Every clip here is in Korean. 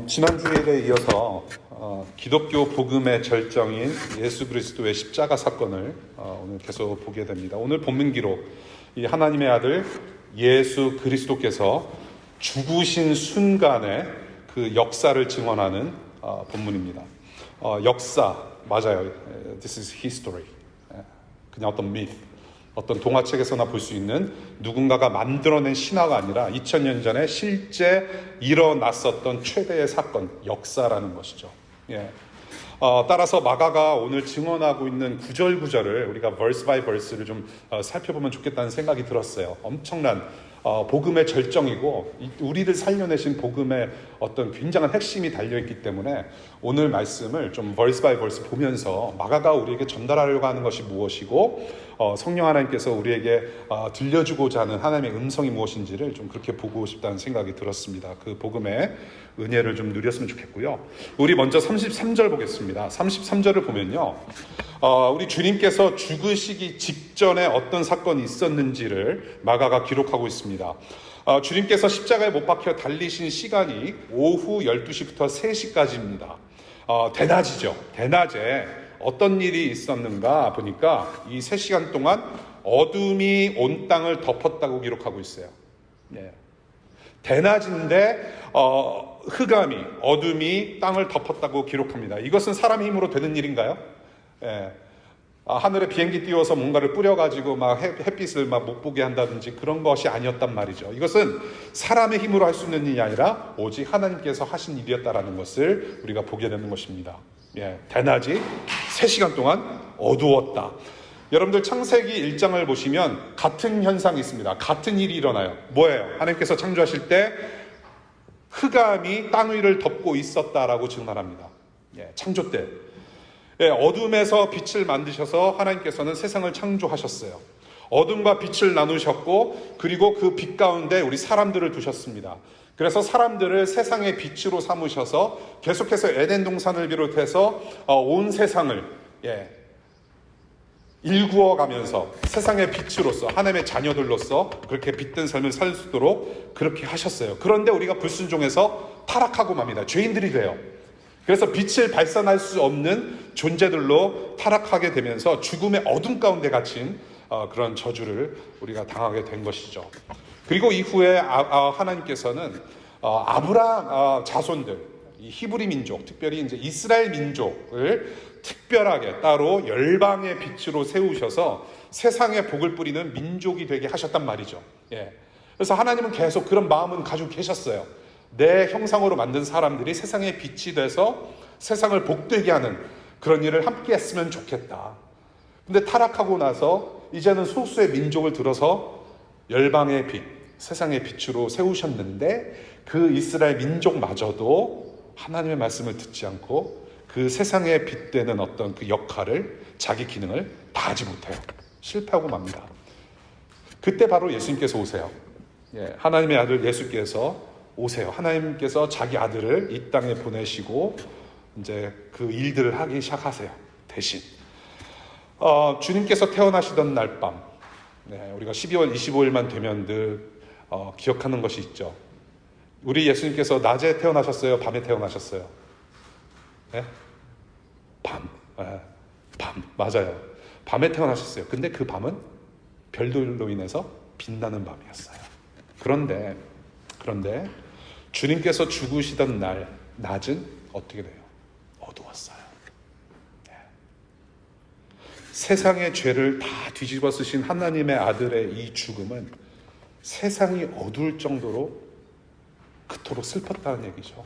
지난 주일에 이어서 기독교 복음의 절정인 예수 그리스도의 십자가 사건을 오늘 계속 보게 됩니다. 오늘 본문 기록, 이 하나님의 아들 예수 그리스도께서 죽으신 순간의 그 역사를 증언하는 본문입니다. 역사, 맞아요. This is history. 그냥 어떤 myth, 어떤 동화책에서나 볼 수 있는 누군가가 만들어낸 신화가 아니라 2000년 전에 실제 일어났었던 최대의 사건, 역사라는 것이죠. 예. 따라서 마가가 오늘 증언하고 있는 구절구절을 우리가 verse by verse를 좀 살펴보면 좋겠다는 생각이 들었어요. 엄청난 복음의 절정이고 우리를 살려내신 복음의 어떤 굉장한 핵심이 달려있기 때문에 오늘 말씀을 좀 verse by verse 보면서 마가가 우리에게 전달하려고 하는 것이 무엇이고 성령 하나님께서 우리에게 들려주고자 하는 하나님의 음성이 무엇인지를 좀 그렇게 보고 싶다는 생각이 들었습니다. 그 복음의 은혜를 좀 누렸으면 좋겠고요. 우리 먼저 33절 보겠습니다. 33절을 보면요, 우리 주님께서 죽으시기 직전에 어떤 사건이 있었는지를 마가가 기록하고 있습니다. 주님께서 십자가에 못 박혀 달리신 시간이 오후 12시부터 3시까지입니다. 대낮이죠. 대낮에 어떤 일이 있었는가 보니까 이 3시간 동안 어둠이 온 땅을 덮었다고 기록하고 있어요. 네. 대낮인데 흑암이, 어둠이 땅을 덮었다고 기록합니다. 이것은 사람의 힘으로 되는 일인가요? 예. 하늘에 비행기 띄워서 뭔가를 뿌려가지고 막 햇빛을 막 못 보게 한다든지 그런 것이 아니었단 말이죠. 이것은 사람의 힘으로 할 수 있는 일이 아니라 오직 하나님께서 하신 일이었다라는 것을 우리가 보게 되는 것입니다. 예. 대낮이 3시간 동안 어두웠다. 여러분들 창세기 1장을 보시면 같은 현상이 있습니다. 같은 일이 일어나요. 뭐예요? 하나님께서 창조하실 때 흑암이 땅 위를 덮고 있었다라고 증언합니다. 예, 창조 때. 예, 어둠에서 빛을 만드셔서 하나님께서는 세상을 창조하셨어요. 어둠과 빛을 나누셨고 그리고 그 빛 가운데 우리 사람들을 두셨습니다. 그래서 사람들을 세상의 빛으로 삼으셔서 계속해서 에덴 동산을 비롯해서 온 세상을 일구어 가면서 세상의 빛으로서 하나님의 자녀들로서 그렇게 빛든 삶을 살 수 있도록 그렇게 하셨어요. 그런데 우리가 불순종해서 타락하고 맙니다. 죄인들이 돼요. 그래서 빛을 발산할 수 없는 존재들로 타락하게 되면서 죽음의 어둠 가운데 갇힌 그런 저주를 우리가 당하게 된 것이죠. 그리고 이후에 하나님께서는 아브라함 자손들, 이 히브리 민족, 특별히 이제 이스라엘 민족을 특별하게 따로 열방의 빛으로 세우셔서 세상에 복을 뿌리는 민족이 되게 하셨단 말이죠. 예. 그래서 하나님은 계속 그런 마음은 가지고 계셨어요. 내 형상으로 만든 사람들이 세상의 빛이 돼서 세상을 복되게 하는 그런 일을 함께 했으면 좋겠다. 근데 타락하고 나서 이제는 소수의 민족을 들어서 열방의 빛, 세상의 빛으로 세우셨는데 그 이스라엘 민족마저도 하나님의 말씀을 듣지 않고 그 세상에 빛되는 어떤 그 역할을, 자기 기능을 다하지 못해요. 실패하고 맙니다. 그때 바로 예수님께서 오세요. 예, 하나님의 아들 예수께서 오세요. 하나님께서 자기 아들을 이 땅에 보내시고 이제 그 일들을 하기 시작하세요. 대신 주님께서 태어나시던 날 밤, 우리가 12월 25일만 되면 늘 기억하는 것이 있죠. 우리 예수님께서 낮에 태어나셨어요? 밤에 태어나셨어요? 네? 밤. 맞아요. 밤에 태어나셨어요. 근데 그 밤은 별들로 인해서 빛나는 밤이었어요. 그런데 주님께서 죽으시던 날 낮은 어떻게 돼요? 어두웠어요. 네. 세상의 죄를 다 뒤집어 쓰신 하나님의 아들의 이 죽음은 세상이 어두울 정도로 그토록 슬펐다는 얘기죠.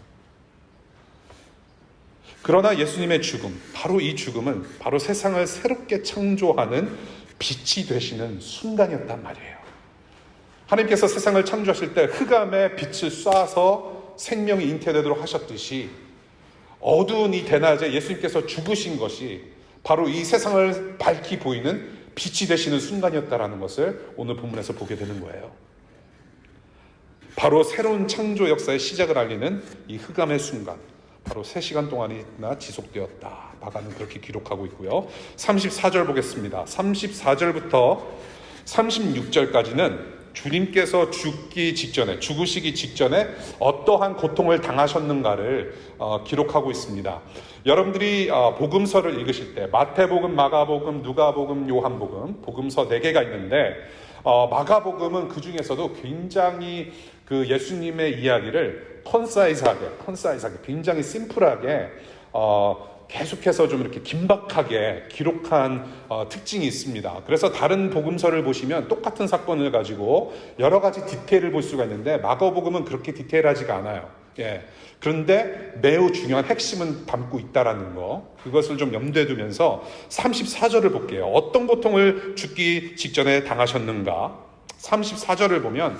그러나 예수님의 죽음, 바로 이 죽음은 바로 세상을 새롭게 창조하는 빛이 되시는 순간이었단 말이에요. 하나님께서 세상을 창조하실 때 흑암에 빛을 쏴서 생명이 잉태되도록 하셨듯이 어두운 이 대낮에 예수님께서 죽으신 것이 바로 이 세상을 밝히 보이는 빛이 되시는 순간이었다는 것을 오늘 본문에서 보게 되는 거예요. 바로 새로운 창조 역사의 시작을 알리는 이 흑암의 순간, 바로 3시간 동안이나 지속되었다. 마가는 그렇게 기록하고 있고요. 34절 보겠습니다. 34절부터 36절까지는 주님께서 죽으시기 직전에 어떠한 고통을 당하셨는가를 기록하고 있습니다. 여러분들이 복음서를 읽으실 때 마태복음, 마가복음, 누가복음, 요한복음, 복음서 4개가 있는데 마가복음은 그 중에서도 굉장히 그 예수님의 이야기를 컨사이즈하게 굉장히 심플하게 계속해서 좀 이렇게 긴박하게 기록한 특징이 있습니다. 그래서 다른 복음서를 보시면 똑같은 사건을 가지고 여러 가지 디테일을 볼 수가 있는데 마가복음은 그렇게 디테일하지가 않아요. 예. 그런데 매우 중요한 핵심은 담고 있다라는 거, 그것을 좀 염두에 두면서 34절을 볼게요. 어떤 고통을 죽기 직전에 당하셨는가? 34절을 보면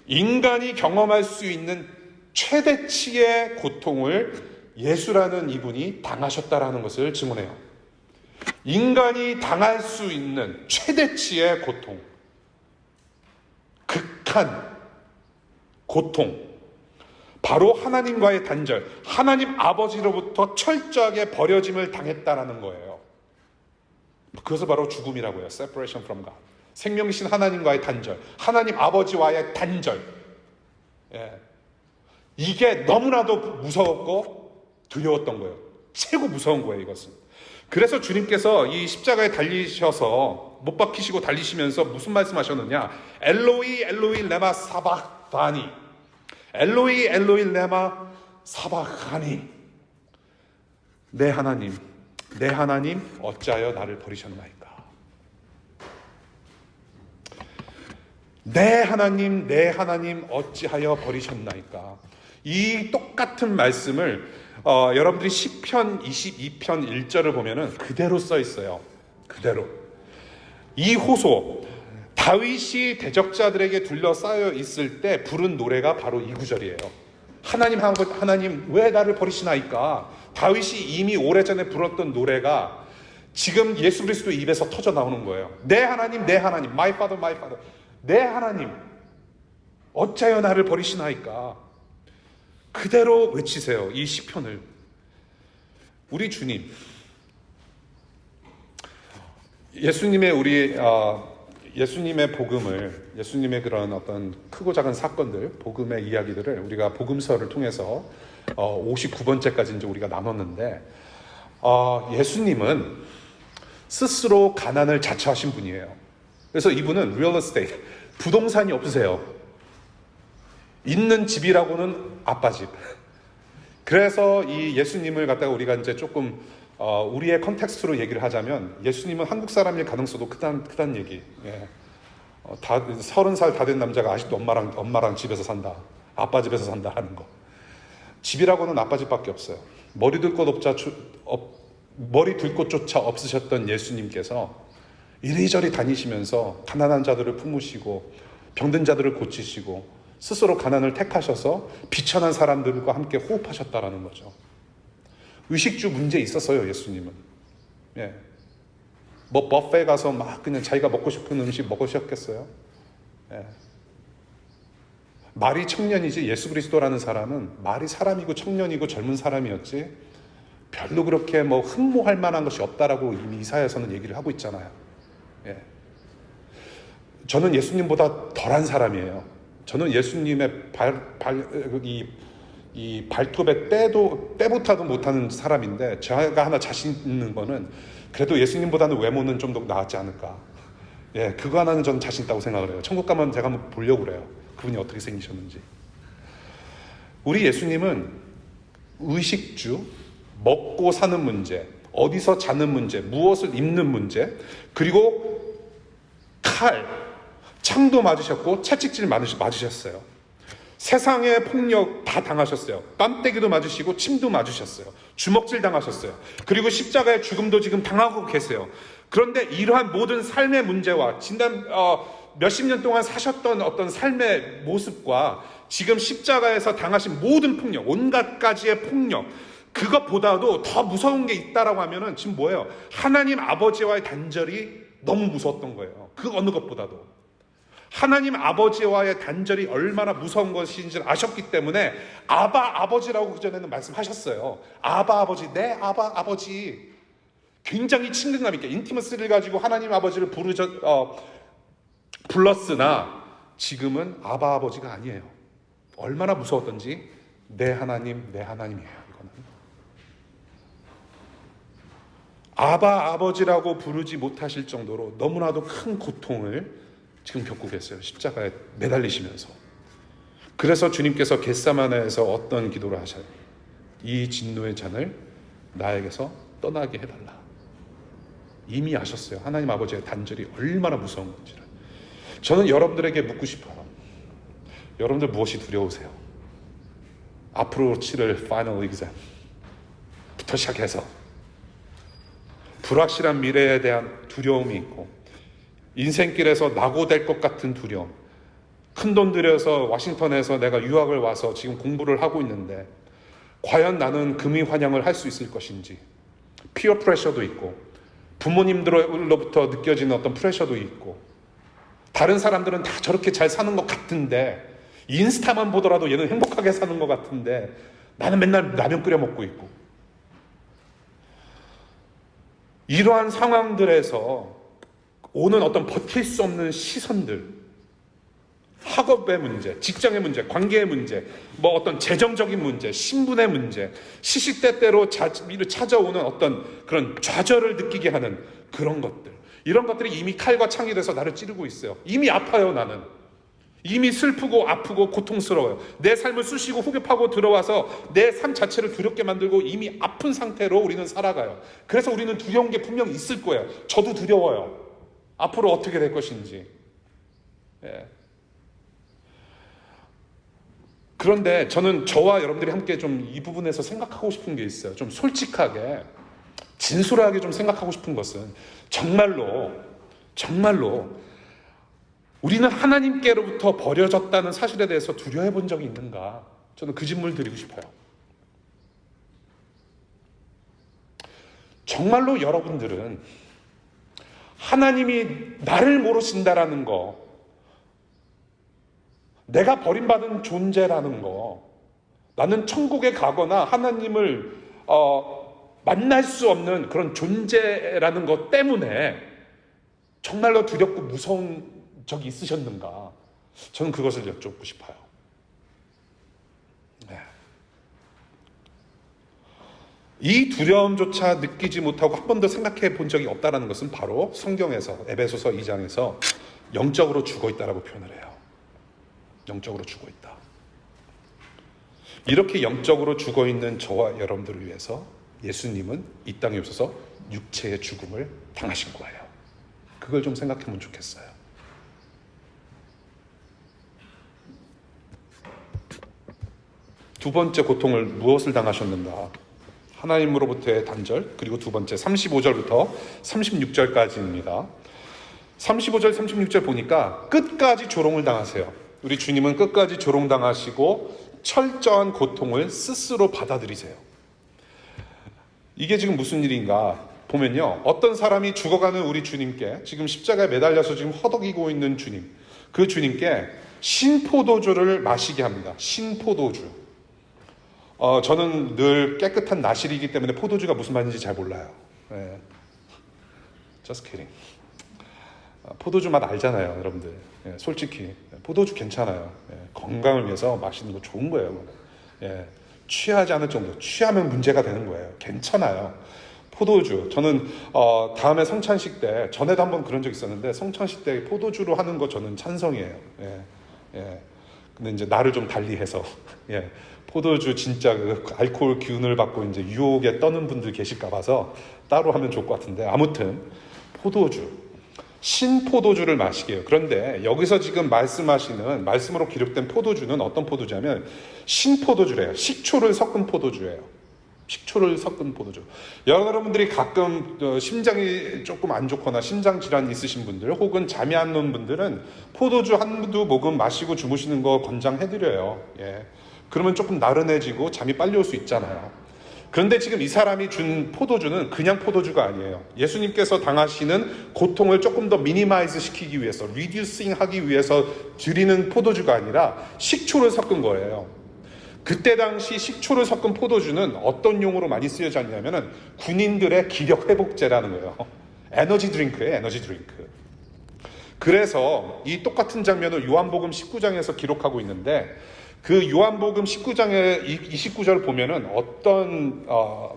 인간이 경험할 수 있는 최대치의 고통을 예수라는 이분이 당하셨다라는 것을 증언해요. 인간이 당할 수 있는 최대치의 고통, 극한 고통, 바로 하나님과의 단절, 하나님 아버지로부터 철저하게 버려짐을 당했다라는 거예요. 그것을 바로 죽음이라고 해요. Separation from God. 생명이신 하나님과의 단절, 하나님 아버지와의 단절. 예. 이게 너무나도 무서웠고 두려웠던 거예요. 최고 무서운 거예요, 이것은. 그래서 주님께서 이 십자가에 달리셔서 못 박히시고 달리시면서 무슨 말씀하셨느냐? 엘로이 엘로이 레마 사박바니, 엘로이 엘로이 레마 사박하니, 내 하나님 어찌하여 나를 버리셨나이까? 내 하나님 어찌하여 버리셨나이까? 이 똑같은 말씀을 여러분들이 시편 22편 1절을 보면은 그대로 써 있어요. 그대로. 이 호소, 다윗이 대적자들에게 둘러싸여 있을 때 부른 노래가 바로 이 구절이에요. 하나님 왜 나를 버리시나이까? 다윗이 이미 오래전에 불렀던 노래가 지금 예수 그리스도 입에서 터져 나오는 거예요. 내 하나님, my father, 내 하나님 어찌하여 나를 버리시나이까? 그대로 외치세요. 이 시편을. 우리 주님, 예수님의 복음을, 예수님의 그런 어떤 크고 작은 사건들, 복음의 이야기들을 우리가 복음서를 통해서 59번째까지 이제 우리가 나눴는데, 예수님은 스스로 가난을 자처하신 분이에요. 그래서 이분은 real estate, 부동산이 없으세요. 있는 집이라고는 아빠 집. 그래서 이 예수님을 갖다가 우리가 이제 조금 우리의 컨텍스트로 얘기를 하자면 예수님은 한국 사람일 가능성도 크다는 얘기. 예. 30살 다 된 남자가 아직도 엄마랑 집에서 산다, 아빠 집에서 산다 하는 거. 집이라고는 아빠 집밖에 없어요. 머리 둘 곳조차 없으셨던 예수님께서 이리저리 다니시면서 가난한 자들을 품으시고 병든 자들을 고치시고 스스로 가난을 택하셔서 비천한 사람들과 함께 호흡하셨다라는 거죠. 의식주 문제 있었어요, 예수님은. 예. 뭐 버페 가서 막 그냥 자기가 먹고 싶은 음식 먹으셨겠어요? 예. 말이 청년이지 예수 그리스도라는 사람은 말이 사람이고 청년이고 젊은 사람이었지 별로 그렇게 뭐 흠모할 만한 것이 없다라고 이미 이사야서는 얘기를 하고 있잖아요. 예. 저는 예수님보다 덜한 사람이에요. 저는 예수님의 이 발톱의 때보다도 못하는 사람인데, 제가 하나 자신 있는 거는 그래도 예수님보다는 외모는 좀 더 나았지 않을까. 예, 그거 하나는 저는 자신 있다고 생각을 해요. 천국 가면 제가 한번 보려고 그래요. 그분이 어떻게 생기셨는지. 우리 예수님은 의식주, 먹고 사는 문제, 어디서 자는 문제, 무엇을 입는 문제, 그리고 창도 맞으셨고 채찍질 맞으셨어요. 세상의 폭력 다 당하셨어요. 뺨때기도 맞으시고 침도 맞으셨어요. 주먹질 당하셨어요. 그리고 십자가의 죽음도 지금 당하고 계세요. 그런데 이러한 모든 삶의 문제와 지난 몇십 년 동안 사셨던 어떤 삶의 모습과 지금 십자가에서 당하신 모든 폭력, 온갖 가지의 폭력, 그것보다도 더 무서운 게 있다라고 하면은 지금 뭐예요? 하나님 아버지와의 단절이 너무 무서웠던 거예요. 그 어느 것보다도. 하나님 아버지와의 단절이 얼마나 무서운 것인지 아셨기 때문에 아버지라고 그전에는 말씀하셨어요. 아버지, 내 아버지. 굉장히 친근감 있게 인티머스를 가지고 하나님 아버지를 불렀으나 지금은 아바 아버지가 아니에요. 얼마나 무서웠던지 내 하나님, 내 하나님이에요. 이거는 아바 아버지라고 부르지 못하실 정도로 너무나도 큰 고통을 지금 겪고 계세요. 십자가에 매달리시면서. 그래서 주님께서 겟세마네에서 어떤 기도를 하셔요? 이 진노의 잔을 나에게서 떠나게 해달라. 이미 아셨어요. 하나님 아버지의 단절이 얼마나 무서운 건지를. 저는 여러분들에게 묻고 싶어요. 여러분들 무엇이 두려우세요? 앞으로 치를 파이널 exam부터 시작해서 불확실한 미래에 대한 두려움이 있고, 인생길에서 낙오될 것 같은 두려움, 큰돈 들여서 워싱턴에서 내가 유학을 와서 지금 공부를 하고 있는데 과연 나는 금이환영을 할 수 있을 것인지, 피어 프레셔도 있고 부모님들로부터 느껴지는 어떤 프레셔도 있고, 다른 사람들은 다 저렇게 잘 사는 것 같은데, 인스타만 보더라도 얘는 행복하게 사는 것 같은데 나는 맨날 라면 끓여 먹고 있고, 이러한 상황들에서 오는 어떤 버틸 수 없는 시선들, 학업의 문제, 직장의 문제, 관계의 문제, 뭐 어떤 재정적인 문제, 신분의 문제, 시시때때로 찾아오는 어떤 그런 좌절을 느끼게 하는 그런 것들, 이런 것들이 이미 칼과 창이 돼서 나를 찌르고 있어요. 이미 아파요. 나는 이미 슬프고 아프고 고통스러워요. 내 삶을 쑤시고 후벼파고 들어와서 내 삶 자체를 두렵게 만들고 이미 아픈 상태로 우리는 살아가요. 그래서 우리는 두려운 게 분명히 있을 거예요. 저도 두려워요. 앞으로 어떻게 될 것인지. 예. 그런데 저는 저와 여러분들이 함께 좀 이 부분에서 생각하고 싶은 게 있어요. 좀 솔직하게, 진솔하게 좀 생각하고 싶은 것은, 정말로 우리는 하나님께로부터 버려졌다는 사실에 대해서 두려워해 본 적이 있는가? 저는 그 질문을 드리고 싶어요. 정말로 여러분들은 하나님이 나를 모르신다라는 거, 내가 버림받은 존재라는 거, 나는 천국에 가거나 하나님을 만날 수 없는 그런 존재라는 것 때문에 정말로 두렵고 무서운 적이 있으셨는가? 저는 그것을 여쭙고 싶어요. 네. 이 두려움조차 느끼지 못하고 한 번도 생각해 본 적이 없다는 것은 바로 성경에서 에베소서 2장에서 영적으로 죽어있다라고 표현을 해요. 영적으로 죽어있다. 이렇게 영적으로 죽어있는 저와 여러분들을 위해서 예수님은 이 땅에 오셔서 육체의 죽음을 당하신 거예요. 그걸 좀 생각해보면 좋겠어요. 두 번째 고통을 무엇을 당하셨는가? 하나님으로부터의 단절, 그리고 두 번째 35절부터 36절까지입니다. 35절, 36절 보니까 끝까지 조롱을 당하세요. 우리 주님은 끝까지 조롱당하시고 철저한 고통을 스스로 받아들이세요. 이게 지금 무슨 일인가 보면요, 어떤 사람이 죽어가는 우리 주님께, 지금 십자가에 매달려서 지금 허덕이고 있는 주님, 그 주님께 신포도주를 마시게 합니다. 신포도주. 저는 늘 깨끗한 나실이기 때문에 포도주가 무슨 말인지 잘 몰라요. 네. Just kidding. 포도주 맛 알잖아요, 여러분들. 예, 솔직히 포도주 괜찮아요. 예, 건강을 위해서 마시는 거 좋은 거예요. 예, 취하지 않을 정도, 취하면 문제가 되는 거예요. 괜찮아요. 포도주. 저는 다음에 성찬식 때, 전에도 한번 그런 적 있었는데, 성찬식 때 포도주로 하는 거 저는 찬성이에요. 예, 예. 근데 이제 나를 좀 달리해서 예, 포도주 진짜 그 알코올 기운을 받고 이제 유혹에 떠는 분들 계실까 봐서 따로 하면 좋을 것 같은데, 아무튼 포도주, 신포도주를 마시게요. 그런데 여기서 지금 말씀으로 기록된 포도주는 어떤 포도주냐면 신포도주래요. 식초를 섞은 포도주예요. 식초를 섞은 포도주. 여러분들이 가끔 심장이 조금 안 좋거나 심장 질환 있으신 분들, 혹은 잠이 안 오는 분들은 포도주 한두 모금 마시고 주무시는 거 권장해드려요. 예. 그러면 조금 나른해지고 잠이 빨리 올 수 있잖아요. 그런데 지금 이 사람이 준 포도주는 그냥 포도주가 아니에요. 예수님께서 당하시는 고통을 조금 더 미니마이즈 시키기 위해서, 리듀싱 하기 위해서 드리는 포도주가 아니라 식초를 섞은 거예요. 그때 당시 식초를 섞은 포도주는 어떤 용어로 많이 쓰여졌냐면은 군인들의 기력 회복제라는 거예요. 에너지 드링크예요, 에너지 드링크. 그래서 이 똑같은 장면을 요한복음 19장에서 기록하고 있는데 그 요한복음 19장의 29절을 보면은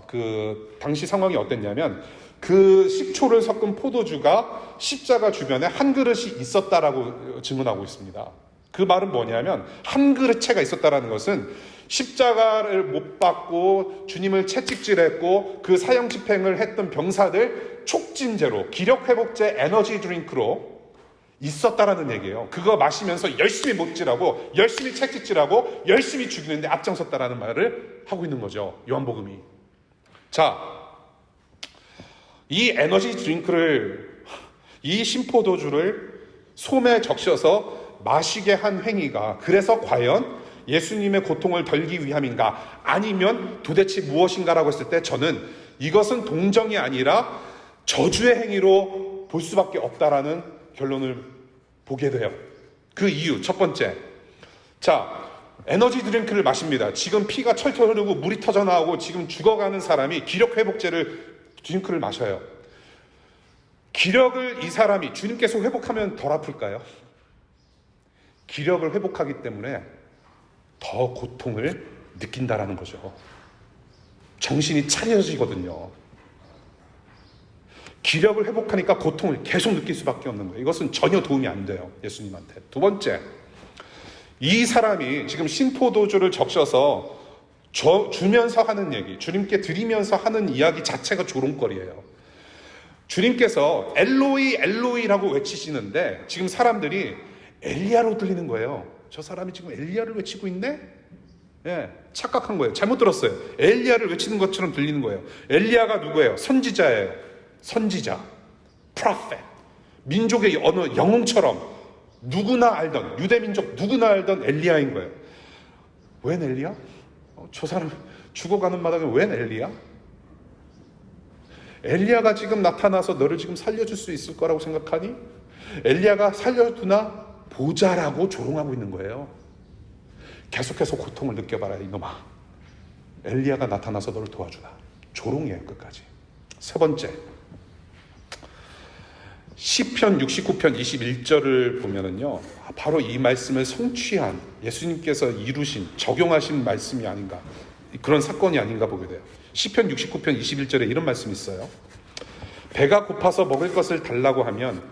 그 당시 상황이 어땠냐면 그 식초를 섞은 포도주가 십자가 주변에 한 그릇이 있었다라고 증언하고 있습니다. 그 말은 뭐냐면 한 그릇째가 있었다라는 것은 십자가를 못 받고 주님을 채찍질했고 그 사형 집행을 했던 병사들 촉진제로 기력회복제 에너지 드링크로 있었다라는 얘기예요. 그거 마시면서 열심히 못질하고 열심히 채찍질하고 열심히 죽이는데 앞장섰다라는 말을 하고 있는 거죠. 요한복음이. 자, 이 에너지 드링크를, 이 신포도주를 솜에 적셔서 마시게 한 행위가 그래서 과연 예수님의 고통을 덜기 위함인가 아니면 도대체 무엇인가라고 했을 때 저는 이것은 동정이 아니라 저주의 행위로 볼 수밖에 없다라는 결론을 보게 돼요. 그 이유 첫 번째, 자, 에너지 드링크를 마십니다. 지금 피가 철철 흐르고 물이 터져 나오고 지금 죽어가는 사람이 기력 회복제를 드링크를 마셔요. 기력을 이 사람이 주님께서 회복하면 덜 아플까요? 기력을 회복하기 때문에 더 고통을 느낀다라는 거죠. 정신이 차려지거든요. 기력을 회복하니까 고통을 계속 느낄 수밖에 없는 거예요. 이것은 전혀 도움이 안 돼요. 예수님한테. 두 번째, 이 사람이 지금 신포도주를 적셔서 주면서 하는 얘기, 주님께 드리면서 하는 이야기 자체가 조롱거리예요. 주님께서 엘로이 엘로이라고 외치시는데 지금 사람들이 엘리야로 들리는 거예요. 저 사람이 지금 엘리야를 외치고 있네? 예, 착각한 거예요. 잘못 들었어요. 엘리야를 외치는 것처럼 들리는 거예요. 엘리야가 누구예요? 선지자예요. 선지자, prophet. 민족의 어느 영웅처럼 누구나 알던, 유대민족 누구나 알던 엘리야인 거예요. 웬 엘리야? 저 사람 죽어가는 마당에 웬 엘리야? 엘리야가 지금 나타나서 너를 지금 살려줄 수 있을 거라고 생각하니? 엘리야가 살려두나 보자라고 조롱하고 있는 거예요. 계속해서 고통을 느껴봐라 이놈아. 엘리야가 나타나서 너를 도와주나. 조롱이에요 끝까지. 세 번째, 시편 69편 21절을 보면은요, 바로 이 말씀을 성취한 예수님께서 이루신 적용하신 말씀이 아닌가, 그런 사건이 아닌가 보게 돼요. 시편 69편 21절에 이런 말씀이 있어요. 배가 고파서 먹을 것을 달라고 하면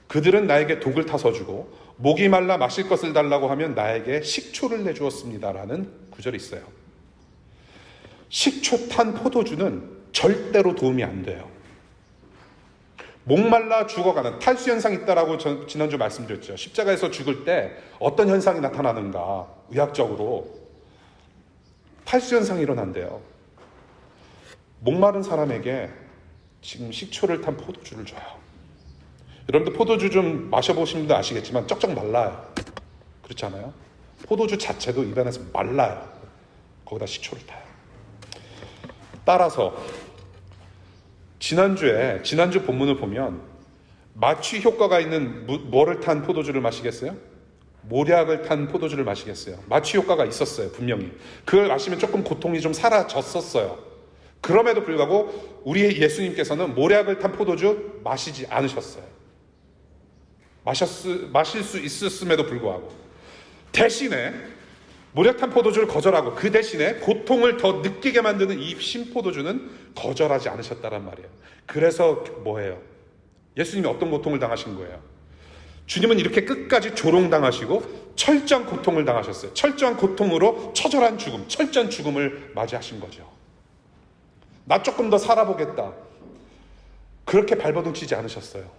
그들은 나에게 독을 타서 주고 목이 말라 마실 것을 달라고 하면 나에게 식초를 내주었습니다라는 구절이 있어요. 식초 탄 포도주는 절대로 도움이 안 돼요. 목말라 죽어가는 탈수 현상이 있다라고 지난주 말씀드렸죠. 십자가에서 죽을 때 어떤 현상이 나타나는가, 의학적으로 탈수 현상이 일어난대요. 목마른 사람에게 지금 식초를 탄 포도주를 줘요. 여러분들 포도주 좀 마셔보신 분들 아시겠지만 쩍쩍 말라요. 그렇지 않아요? 포도주 자체도 입안에서 말라요. 거기다 식초를 타요. 따라서 지난주 본문을 보면 마취 효과가 있는 뭐를 탄 포도주를 마시겠어요? 모략을 탄 포도주를 마시겠어요? 마취 효과가 있었어요. 분명히. 그걸 마시면 조금 고통이 좀 사라졌었어요. 그럼에도 불구하고 우리 예수님께서는 모략을 탄 포도주 마시지 않으셨어요. 마실 수 있었음에도 불구하고 대신에 모략탄 포도주를 거절하고 그 대신에 고통을 더 느끼게 만드는 이 신포도주는 거절하지 않으셨다란 말이에요. 그래서 뭐예요? 예수님이 어떤 고통을 당하신 거예요? 주님은 이렇게 끝까지 조롱당하시고 철저한 고통을 당하셨어요. 철저한 고통으로 처절한 죽음, 철저한 죽음을 맞이하신 거죠. 나 조금 더 살아보겠다. 그렇게 발버둥 치지 않으셨어요.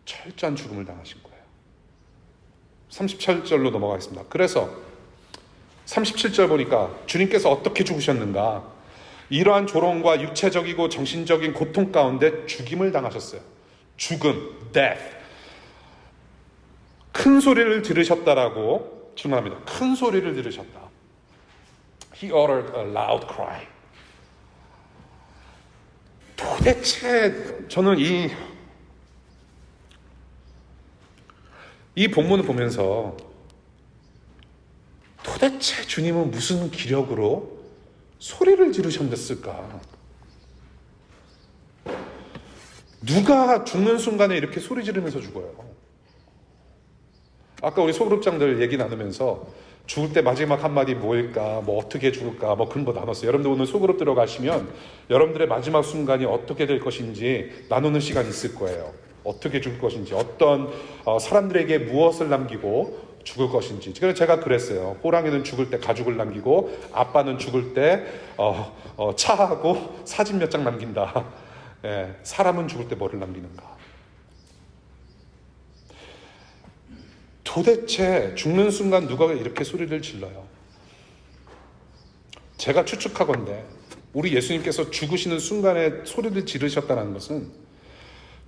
철저한 죽음을 당하신 거예요. 37절로 넘어가겠습니다. 그래서 37절 보니까 주님께서 어떻게 죽으셨는가? 이러한 조롱과 육체적이고 정신적인 고통 가운데 죽임을 당하셨어요. 죽음, death. 큰 소리를 들으셨다라고 증언합니다. 큰 소리를 들으셨다. He uttered a loud cry. 도대체 저는 이 본문을 보면서 도대체 주님은 무슨 기력으로 소리를 지르셨을까? 누가 죽는 순간에 이렇게 소리 지르면서 죽어요? 아까 우리 소그룹장들 얘기 나누면서 죽을 때 마지막 한마디 뭐일까, 뭐 어떻게 죽을까, 뭐 그런 거 나눴어요. 여러분들 오늘 소그룹 들어가시면 여러분들의 마지막 순간이 어떻게 될 것인지 나누는 시간이 있을 거예요. 어떻게 죽을 것인지, 어떤 사람들에게 무엇을 남기고 죽을 것인지. 그래서 제가 그랬어요. 호랑이는 죽을 때 가죽을 남기고 아빠는 죽을 때 차하고 사진 몇 장 남긴다. 예, 사람은 죽을 때 뭐를 남기는가? 도대체 죽는 순간 누가 이렇게 소리를 질러요? 제가 추측하건대 우리 예수님께서 죽으시는 순간에 소리를 지르셨다는 것은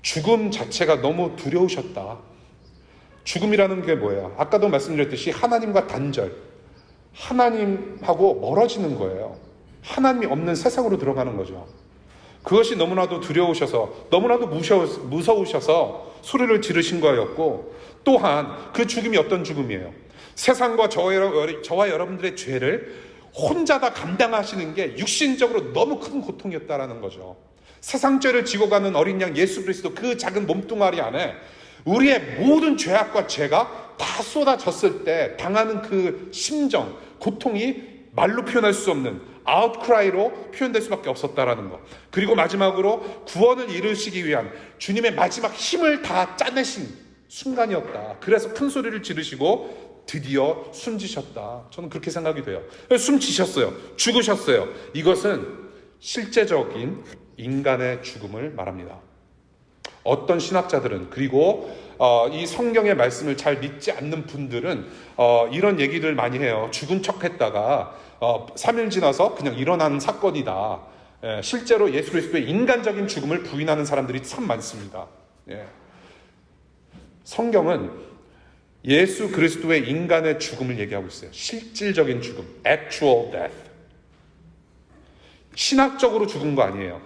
죽음 자체가 너무 두려우셨다. 죽음이라는 게 뭐예요? 아까도 말씀드렸듯이 하나님과 단절, 하나님하고 멀어지는 거예요. 하나님이 없는 세상으로 들어가는 거죠. 그것이 너무나도 두려우셔서, 너무나도 무서우셔서 소리를 지르신 거였고, 또한 그 죽음이 어떤 죽음이에요? 세상과 저와 여러분들의 죄를 혼자 다 감당하시는 게 육신적으로 너무 큰 고통이었다라는 거죠. 세상 죄를 지고 가는 어린 양 예수 그리스도 그 작은 몸뚱아리 안에 우리의 모든 죄악과 죄가 다 쏟아졌을 때 당하는 그 심정, 고통이 말로 표현할 수 없는 아웃크라이로 표현될 수밖에 없었다라는 것. 그리고 마지막으로 구원을 이루시기 위한 주님의 마지막 힘을 다 짜내신 순간이었다. 그래서 큰 소리를 지르시고 드디어 숨지셨다. 저는 그렇게 생각이 돼요. 숨지셨어요. 죽으셨어요. 이것은 실제적인 인간의 죽음을 말합니다. 어떤 신학자들은, 그리고 이 성경의 말씀을 잘 믿지 않는 분들은 이런 얘기들 많이 해요. 죽은 척 했다가 3일 지나서 그냥 일어나는 사건이다. 실제로 예수 그리스도의 인간적인 죽음을 부인하는 사람들이 참 많습니다. 성경은 예수 그리스도의 인간의 죽음을 얘기하고 있어요. 실질적인 죽음, actual death. 신학적으로 죽은 거 아니에요.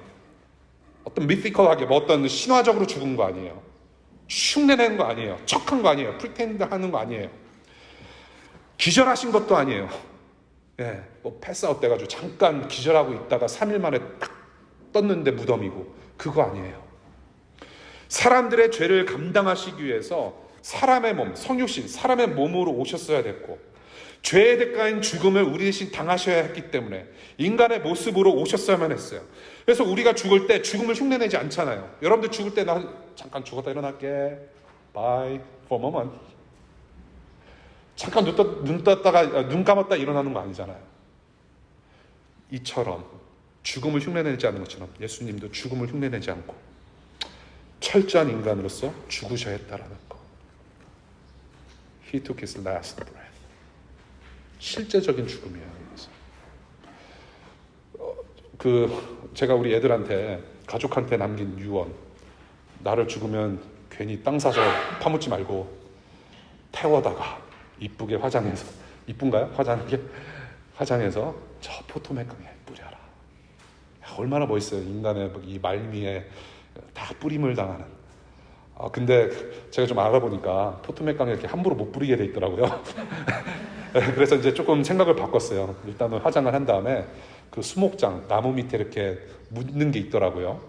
어떤 미티컬하게, 뭐 어떤 신화적으로 죽은 거 아니에요. 흉내내는 거 아니에요. 척한 거 아니에요. 프리텐드 하는 거 아니에요. 기절하신 것도 아니에요. 뭐 패스아웃 돼가지고 잠깐 기절하고 있다가 3일 만에 딱 떴는데 무덤이고, 그거 아니에요. 사람들의 죄를 감당하시기 위해서 사람의 몸, 성육신, 사람의 몸으로 오셨어야 됐고, 죄의 대가인 죽음을 우리 대신 당하셔야 했기 때문에 인간의 모습으로 오셨어야만 했어요. 그래서 우리가 죽을 때 죽음을 흉내내지 않잖아요. 여러분들 죽을 때 나 잠깐 죽었다 일어날게. Bye for a moment. 잠깐 눈 감았다 일어나는 거 아니잖아요. 이처럼 죽음을 흉내내지 않는 것처럼 예수님도 죽음을 흉내내지 않고 철저한 인간으로서 죽으셔야 했다라는 거. He took his last breath. 실제적인 죽음이에요. 제가 우리 애들한테, 가족한테 남긴 유언, 나를 죽으면 괜히 땅 사서 파묻지 말고 태워다가 이쁘게 화장해서, 이쁜가요? 화장해서 저 포토맥강에 뿌려라. 얼마나 멋있어요. 인간의 이 말미에 다 뿌림을 당하는. 근데 제가 좀 알아보니까 포토맥강에 이렇게 함부로 못 뿌리게 돼 있더라고요. 그래서 이제 조금 생각을 바꿨어요. 일단은 화장을 한 다음에 그 수목장, 나무 밑에 이렇게 묻는 게 있더라고요.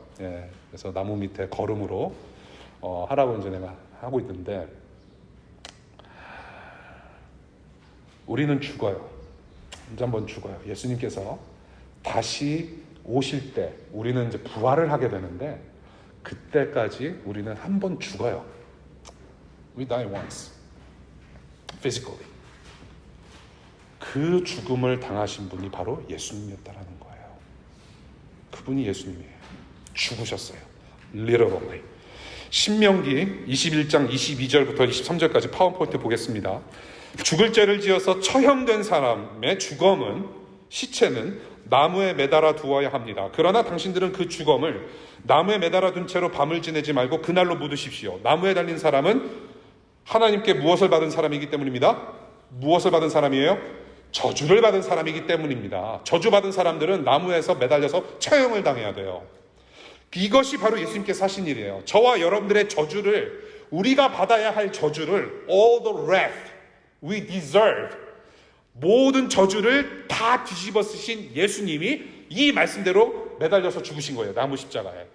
그래서 나무 밑에 거름으로 하라고 이제 내가 하고 있는데, 우리는 죽어요. 이제 한번 죽어요. 예수님께서 다시 오실 때 우리는 이제 부활을 하게 되는데, 그때까지 우리는 한 번 죽어요. We die once. Physically. 그 죽음을 당하신 분이 바로 예수님이었다라는 거예요. 그분이 예수님이에요. 죽으셨어요. Literally. 신명기 21장 22절부터 23절까지 파워포인트 보겠습니다. 죽을 죄를 지어서 처형된 사람의 주검은, 시체는 나무에 매달아 두어야 합니다. 그러나 당신들은 그 주검을 나무에 매달아 둔 채로 밤을 지내지 말고 그날로 묻으십시오. 나무에 달린 사람은 하나님께 무엇을 받은 사람이기 때문입니다. 무엇을 받은 사람이에요? 저주를 받은 사람이기 때문입니다. 저주받은 사람들은 나무에서 매달려서 처형을 당해야 돼요. 이것이 바로 예수님께서 하신 일이에요. 저와 여러분들의 저주를, 우리가 받아야 할 저주를, all the wrath we deserve, 모든 저주를 다 뒤집어 쓰신 예수님이 이 말씀대로 매달려서 죽으신 거예요. 나무 십자가에.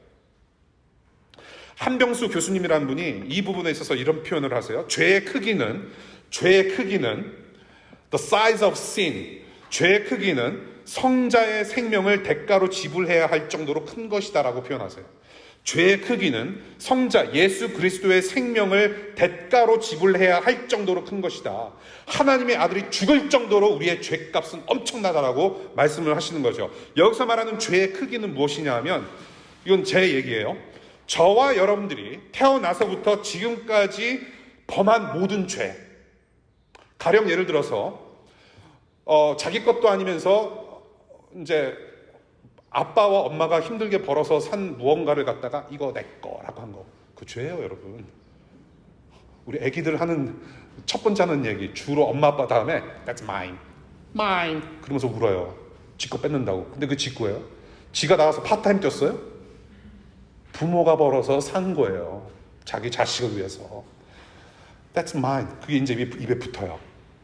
한병수 교수님이라는 분이 이 부분에 있어서 이런 표현을 하세요. 죄의 크기는 the size of sin, 죄의 크기는 성자의 생명을 대가로 지불해야 할 정도로 큰 것이다 라고 표현하세요. 죄의 크기는 성자 예수 그리스도의 생명을 대가로 지불해야 할 정도로 큰 것이다. 하나님의 아들이 죽을 정도로 우리의 죄값은 엄청나다라고 말씀을 하시는 거죠. 여기서 말하는 죄의 크기는 무엇이냐 하면, 이건 제 얘기예요. 저와 여러분들이 태어나서부터 지금까지 범한 모든 죄, 가령 예를 들어서 자기 것도 아니면서 이제 아빠와 엄마가 힘들게 벌어서 산 무언가를 갖다가 이거 내 거라고 한 거, 그 죄예요, 여러분. 우리 애기들 하는 첫 번째 하는 얘기, 주로 엄마 아빠 다음에 That's mine 그러면서 울어요. 지 거 뺏는다고. 근데 그 지 거예요. 지가 나가서 파타임 뛰었어요? 부모가 벌어서 산 거예요. 자기 자식을 위해서. That's mine. 그게 이제 입에 붙어요.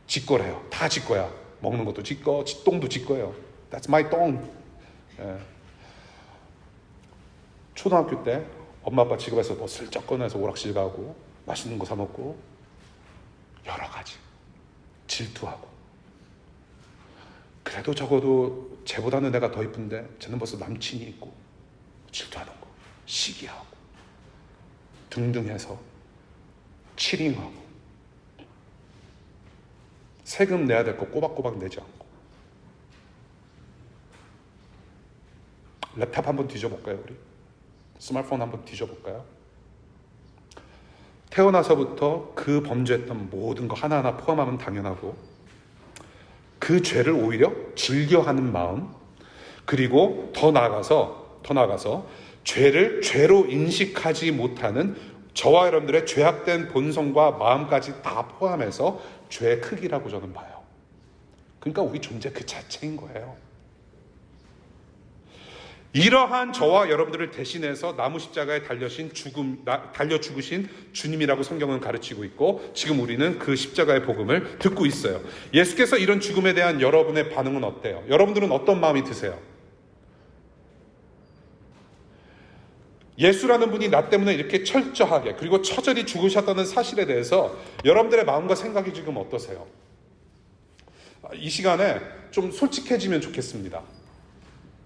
지 거래요. 다 지 거야. 먹는 것도 지 거, 똥도 지 거예요. That's my 똥. 예. 초등학교 때 엄마 아빠 지갑에서 뭐 슬쩍 꺼내서 오락실 가고 맛있는 거 사 먹고 여러 가지 질투하고, 그래도 적어도 쟤보다는 내가 더 이쁜데 쟤는 벌써 남친이 있고, 질투하는 거, 시기하고 등등 해서 치링하고 세금 내야 될 거 꼬박꼬박 내지 않고. 랩탑 한번 뒤져볼까요, 우리? 스마트폰 한번 뒤져볼까요? 태어나서부터 그 범죄했던 모든 거 하나하나 포함하면 당연하고, 그 죄를 오히려 즐겨하는 마음, 그리고 더 나아가서 죄를 죄로 인식하지 못하는 저와 여러분들의 죄악된 본성과 마음까지 다 포함해서 죄의 크기라고 저는 봐요. 그러니까 우리 존재 그 자체인 거예요. 이러한 저와 여러분들을 대신해서 나무 십자가에 달려 죽으신 주님이라고 성경은 가르치고 있고, 지금 우리는 그 십자가의 복음을 듣고 있어요. 예수께서 이런 죽음에 대한 여러분의 반응은 어때요? 여러분들은 어떤 마음이 드세요? 예수라는 분이 나 때문에 이렇게 철저하게 그리고 처절히 죽으셨다는 사실에 대해서 여러분들의 마음과 생각이 지금 어떠세요? 이 시간에 좀 솔직해지면 좋겠습니다.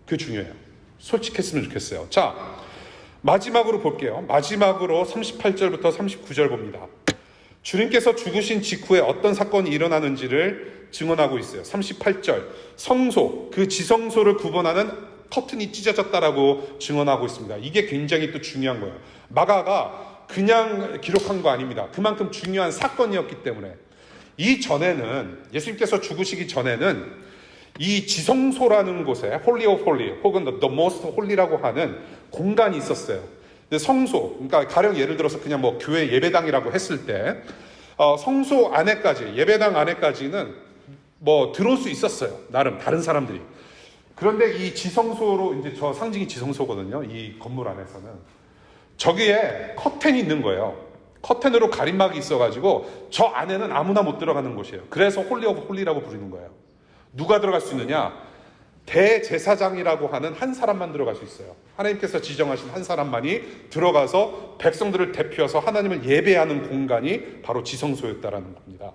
그게 중요해요. 솔직했으면 좋겠어요. 자, 마지막으로 볼게요. 마지막으로 38절부터 39절 봅니다. 주님께서 죽으신 직후에 어떤 사건이 일어나는지를 증언하고 있어요. 38절, 성소, 그 지성소를 구분하는 커튼이 찢어졌다라고 증언하고 있습니다. 이게 굉장히 또 중요한 거예요. 마가가 그냥 기록한 거 아닙니다. 그만큼 중요한 사건이었기 때문에. 이전에는, 예수님께서 죽으시기 전에는 이 지성소라는 곳에 홀리 오브 홀리 혹은 the most holy라고 하는 공간이 있었어요. 근데 성소, 그러니까 가령 예를 들어서 그냥 뭐 교회 예배당이라고 했을 때 성소 안에까지, 예배당 안에까지는 뭐 들어올 수 있었어요. 나름 다른 사람들이. 그런데 이 지성소로, 이제 저 상징이 지성소거든요. 이 건물 안에서는 저기에 커튼이 있는 거예요. 커튼으로 가림막이 있어가지고 저 안에는 아무나 못 들어가는 곳이에요. 그래서 홀리 오브 홀리라고 부르는 거예요. 누가 들어갈 수 있느냐? 대제사장이라고 하는 한 사람만 들어갈 수 있어요. 하나님께서 지정하신 한 사람만이 들어가서 백성들을 대표해서 하나님을 예배하는 공간이 바로 지성소였다라는 겁니다.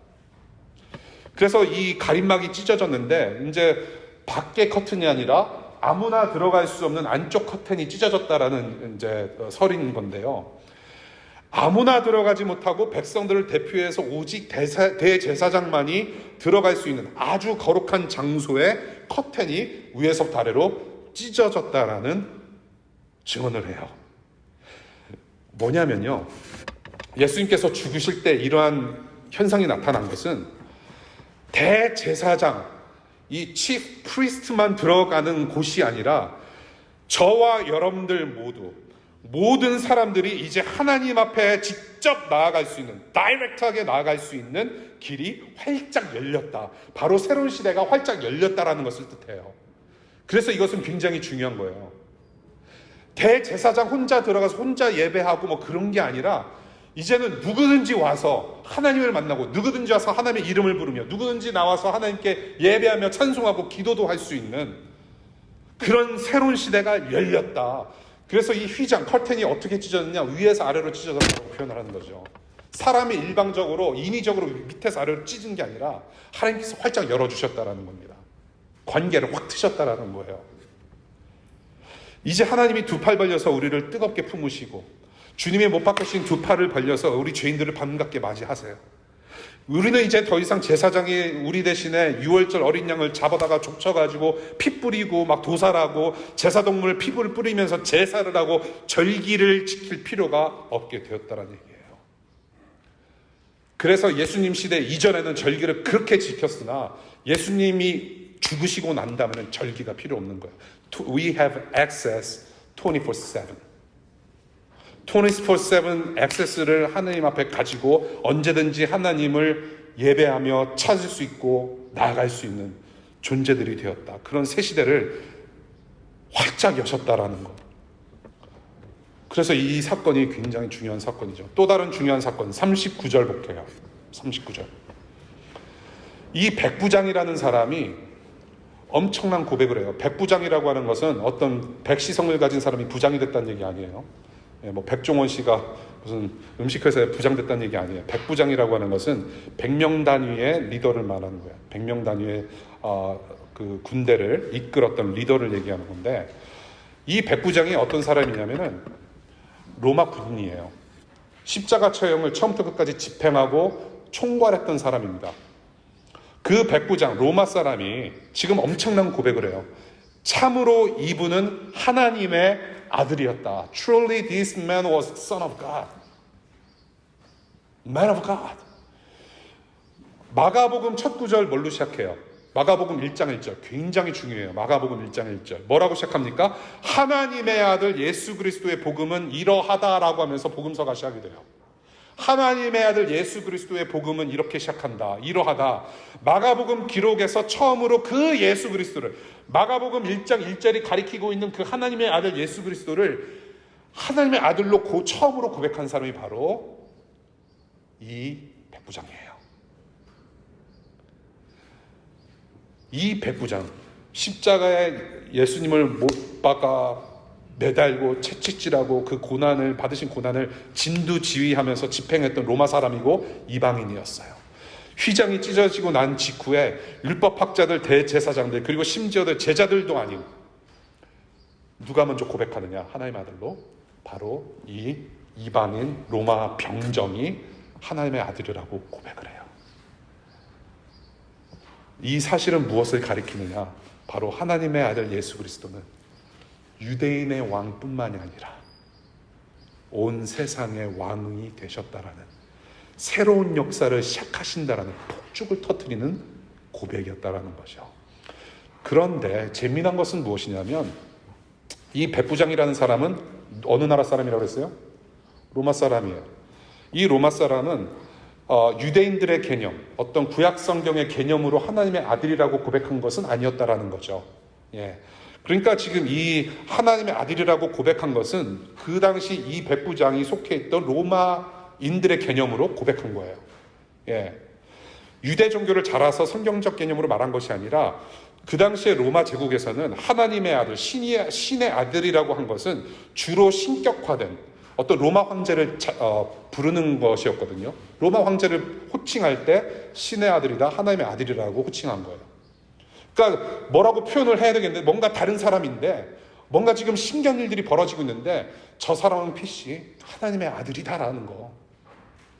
그래서 이 가림막이 찢어졌는데 이제 밖에 커튼이 아니라 아무나 들어갈 수 없는 안쪽 커튼이 찢어졌다라는 이제 설인 건데요. 아무나 들어가지 못하고 백성들을 대표해서 오직 대제사장만이 들어갈 수 있는 아주 거룩한 장소에 커튼이 위에서부터 아래로 찢어졌다라는 증언을 해요. 뭐냐면요, 예수님께서 죽으실 때 이러한 현상이 나타난 것은 대제사장, 이 chief priest만 들어가는 곳이 아니라 저와 여러분들 모든 사람들이 이제 하나님 앞에 직접 나아갈 수 있는, 다이렉트하게 나아갈 수 있는 길이 활짝 열렸다. 바로 새로운 시대가 활짝 열렸다라는 것을 뜻해요. 그래서 이것은 굉장히 중요한 거예요. 대제사장 혼자 들어가서 혼자 예배하고 뭐 그런 게 아니라 이제는 누구든지 와서 하나님을 만나고, 누구든지 와서 하나님의 이름을 부르며, 누구든지 나와서 하나님께 예배하며 찬송하고 기도도 할 수 있는 그런 새로운 시대가 열렸다. 그래서 이 휘장, 커튼이 어떻게 찢어졌냐? 위에서 아래로 찢어졌다고 표현을 하는 거죠. 사람이 일방적으로, 인위적으로 밑에서 아래로 찢은 게 아니라 하나님께서 활짝 열어주셨다라는 겁니다. 관계를 확 트셨다라는 거예요. 이제 하나님이 두 팔 벌려서 우리를 뜨겁게 품으시고 주님의 못 박으신 두 팔을 벌려서 우리 죄인들을 반갑게 맞이하세요. 우리는 이제 더 이상 제사장이 우리 대신에 유월절 어린 양을 잡아다가 족쳐가지고 피 뿌리고 막 도살하고 제사동물 피부를 뿌리면서 제사를 하고 절기를 지킬 필요가 없게 되었다는 얘기예요. 그래서 예수님 시대 이전에는 절기를 그렇게 지켰으나 예수님이 죽으시고 난 다음에는 절기가 필요 없는 거예요. We have access 24/7. 24/7 액세스를 하나님 앞에 가지고 언제든지 하나님을 예배하며 찾을 수 있고 나아갈 수 있는 존재들이 되었다. 그런 새 시대를 활짝 여셨다라는 것. 그래서 이 사건이 굉장히 중요한 사건이죠. 또 다른 중요한 사건 39절 볼게요. 39절. 이 백부장이라는 사람이 엄청난 고백을 해요. 백부장이라고 하는 것은 어떤 백시성을 가진 사람이 부장이 됐다는 얘기 아니에요. 뭐 백종원 씨가 무슨 음식회사에 부장 됐다는 얘기 아니에요. 백부장이라고 하는 것은 100명 단위의 리더를 말하는 거예요. 100명 단위의 그 군대를 이끌었던 리더를 얘기하는 건데 이 백부장이 어떤 사람이냐면은 로마 군인이에요. 십자가 처형을 처음부터 끝까지 집행하고 총괄했던 사람입니다. 그 백부장 로마 사람이 지금 엄청난 고백을 해요. 참으로 이분은 하나님의 아들이었다. Truly this man was son of God. Man of God. 마가복음 첫 구절 뭘로 시작해요? 마가복음 1장 1절. 굉장히 중요해요. 마가복음 1장 1절. 뭐라고 시작합니까? 하나님의 아들 예수 그리스도의 복음은 이러하다라고 하면서 복음서가 시작이 돼요. 하나님의 아들 예수 그리스도의 복음은 이렇게 시작한다. 이러하다. 마가복음 기록에서 처음으로 그 예수 그리스도를 마가복음 1장 1절이 가리키고 있는 그 하나님의 아들 예수 그리스도를 하나님의 아들로 처음으로 고백한 사람이 바로 이 백부장이에요. 이 백부장 십자가에 예수님을 못 박아 매달고 채찍질하고 그 고난을 받으신 고난을 진두지휘하면서 집행했던 로마 사람이고 이방인이었어요. 휘장이 찢어지고 난 직후에 율법학자들, 대제사장들 그리고 심지어들 제자들도 아닌 누가 먼저 고백하느냐? 하나님의 아들로 바로 이 이방인 로마 병정이 하나님의 아들이라고 고백을 해요. 이 사실은 무엇을 가리키느냐? 바로 하나님의 아들 예수 그리스도는 유대인의 왕뿐만이 아니라 온 세상의 왕이 되셨다라는 새로운 역사를 시작하신다라는 폭죽을 터뜨리는 고백이었다라는 거죠. 그런데 재미난 것은 무엇이냐면 이 백부장이라는 사람은 어느 나라 사람이라고 했어요? 로마 사람이에요. 이 로마 사람은 유대인들의 개념, 어떤 구약 성경의 개념으로 하나님의 아들이라고 고백한 것은 아니었다라는 거죠. 예. 그러니까 지금 이 하나님의 아들이라고 고백한 것은 그 당시 이 백부장이 속해 있던 로마인들의 개념으로 고백한 거예요. 예. 유대 종교를 잘 알아서 성경적 개념으로 말한 것이 아니라 그 당시에 로마 제국에서는 하나님의 아들, 신의 아들이라고 한 것은 주로 신격화된 어떤 로마 황제를 부르는 것이었거든요. 로마 황제를 호칭할 때 신의 아들이다, 하나님의 아들이라고 호칭한 거예요. 그러니까 뭐라고 표현을 해야 되겠는데 뭔가 다른 사람인데 뭔가 지금 신기한 일들이 벌어지고 있는데 저 사람은 필시 하나님의 아들이다라는 거.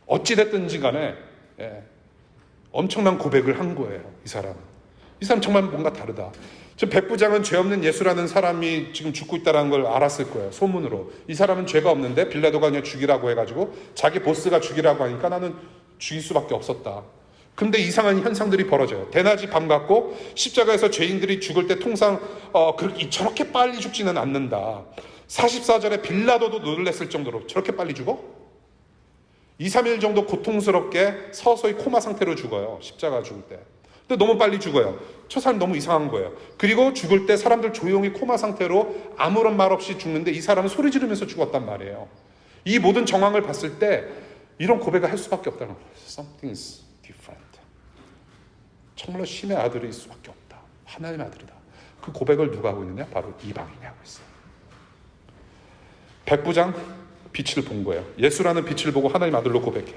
어찌됐든지 간에 엄청난 고백을 한 거예요. 이 사람 정말 뭔가 다르다. 저 백부장은 죄 없는 예수라는 사람이 지금 죽고 있다는 걸 알았을 거예요. 소문으로. 이 사람은 죄가 없는데 빌라도가 그냥 죽이라고 해가지고 자기 보스가 죽이라고 하니까 나는 죽일 수밖에 없었다. 근데 이상한 현상들이 벌어져요. 대낮이 밤 같고 십자가에서 죄인들이 죽을 때 통상 저렇게 빨리 죽지는 않는다. 44절에 빌라도도 놀랐을 정도로 저렇게 빨리 죽어? 2, 3일 정도 고통스럽게 서서히 코마 상태로 죽어요. 십자가 죽을 때. 근데 너무 빨리 죽어요. 저 사람 너무 이상한 거예요. 그리고 죽을 때 사람들 조용히 코마 상태로 아무런 말 없이 죽는데 이 사람은 소리 지르면서 죽었단 말이에요. 이 모든 정황을 봤을 때 이런 고백을 할 수밖에 없다는 거예요. Something's different. 정말로 신의 아들일 수밖에 없다. 하나님의 아들이다. 그 고백을 누가 하고 있느냐? 바로 이방인이 하고 있어요. 백부장 빛을 본 거예요. 예수라는 빛을 보고 하나님 아들로 고백해요.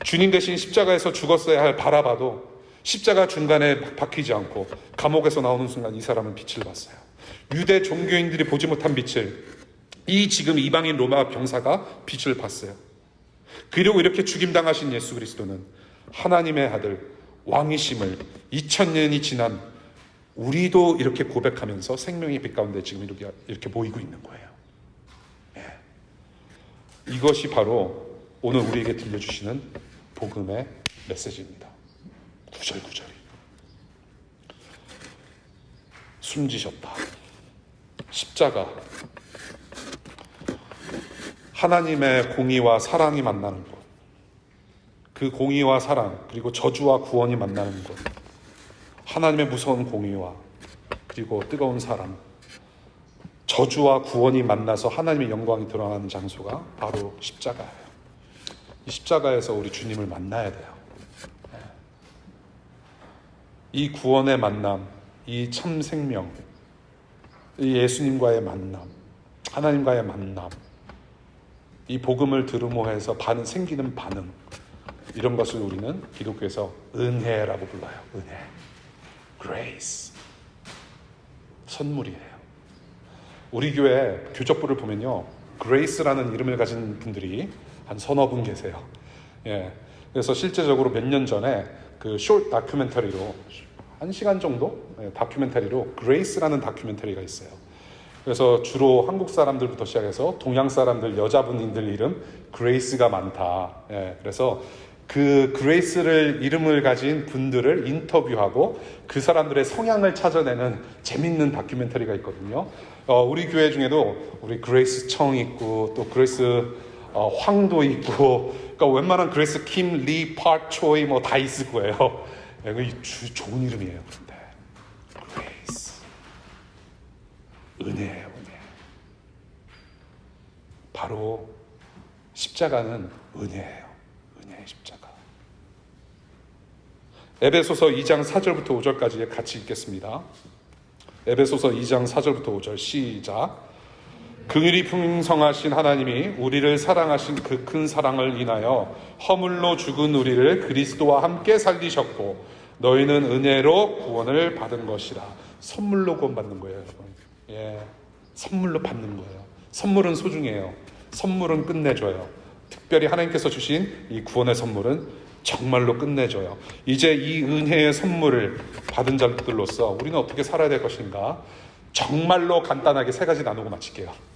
주님 대신 십자가에서 죽었어야 할 바라바도 십자가 중간에 박히지 않고 감옥에서 나오는 순간 이 사람은 빛을 봤어요. 유대 종교인들이 보지 못한 빛을 이 지금 이방인 로마 병사가 빛을 봤어요. 그리고 이렇게 죽임당하신 예수 그리스도는 하나님의 아들 왕이심을 2000년이 지난 우리도 이렇게 고백하면서 생명의 빛 가운데 지금 이렇게 모이고 있는 거예요. 이것이 바로 오늘 우리에게 들려주시는 복음의 메시지입니다. 구절구절이 숨지셨다. 십자가, 하나님의 공의와 사랑이 만나는 곳, 그 공의와 사랑 그리고 저주와 구원이 만나는 곳, 하나님의 무서운 공의와 그리고 뜨거운 사랑, 저주와 구원이 만나서 하나님의 영광이 드러나는 장소가 바로 십자가예요. 이 십자가에서 우리 주님을 만나야 돼요. 이 구원의 만남, 이 참 생명, 이 예수님과의 만남, 하나님과의 만남, 이 복음을 들음으로 해서 생기는 반응, 이런 것을 우리는 기독교에서 은혜라고 불러요. 은혜, grace, 선물이에요. 우리 교회 교적부를 보면요, 그레이스라는 이름을 가진 분들이 한 서너 분 계세요. 그래서 실제적으로 몇 년 전에 그 숏 다큐멘터리로 1시간 정도 다큐멘터리로 그레이스라는 다큐멘터리가 있어요. 그래서 주로 한국 사람들부터 시작해서 동양 사람들, 여자분들 이름 그레이스가 많다. 그래서 그 그레이스를 이름을 가진 분들을 인터뷰하고 그 사람들의 성향을 찾아내는 재밌는 다큐멘터리가 있거든요. 우리 교회 중에도 우리 그레이스 청 있고 또 그레이스 황도 있고, 그러니까 웬만한 그레이스 킴, 리, 팍, 초이 뭐 다 있을 거예요. 좋은 이름이에요. 그런데 그레이스, 은혜예요, 은혜. 바로 십자가는 은혜예요. 은혜의 십자가. 에베소서 2장 4절부터 5절까지 같이 읽겠습니다. 에베소서 2장 4절부터 5절 시작. 긍휼이 풍성하신 하나님이 우리를 사랑하신 그 큰 사랑을 인하여 허물로 죽은 우리를 그리스도와 함께 살리셨고 너희는 은혜로 구원을 받은 것이라. 선물로 구원받는 거예요, 여러분. 선물로 받는 거예요. 선물은 소중해요. 선물은 끝내줘요. 특별히 하나님께서 주신 이 구원의 선물은 정말로 끝내줘요. 이제 이 은혜의 선물을 받은 자들로서 우리는 어떻게 살아야 될 것인가? 정말로 간단하게 세 가지 나누고 마칠게요.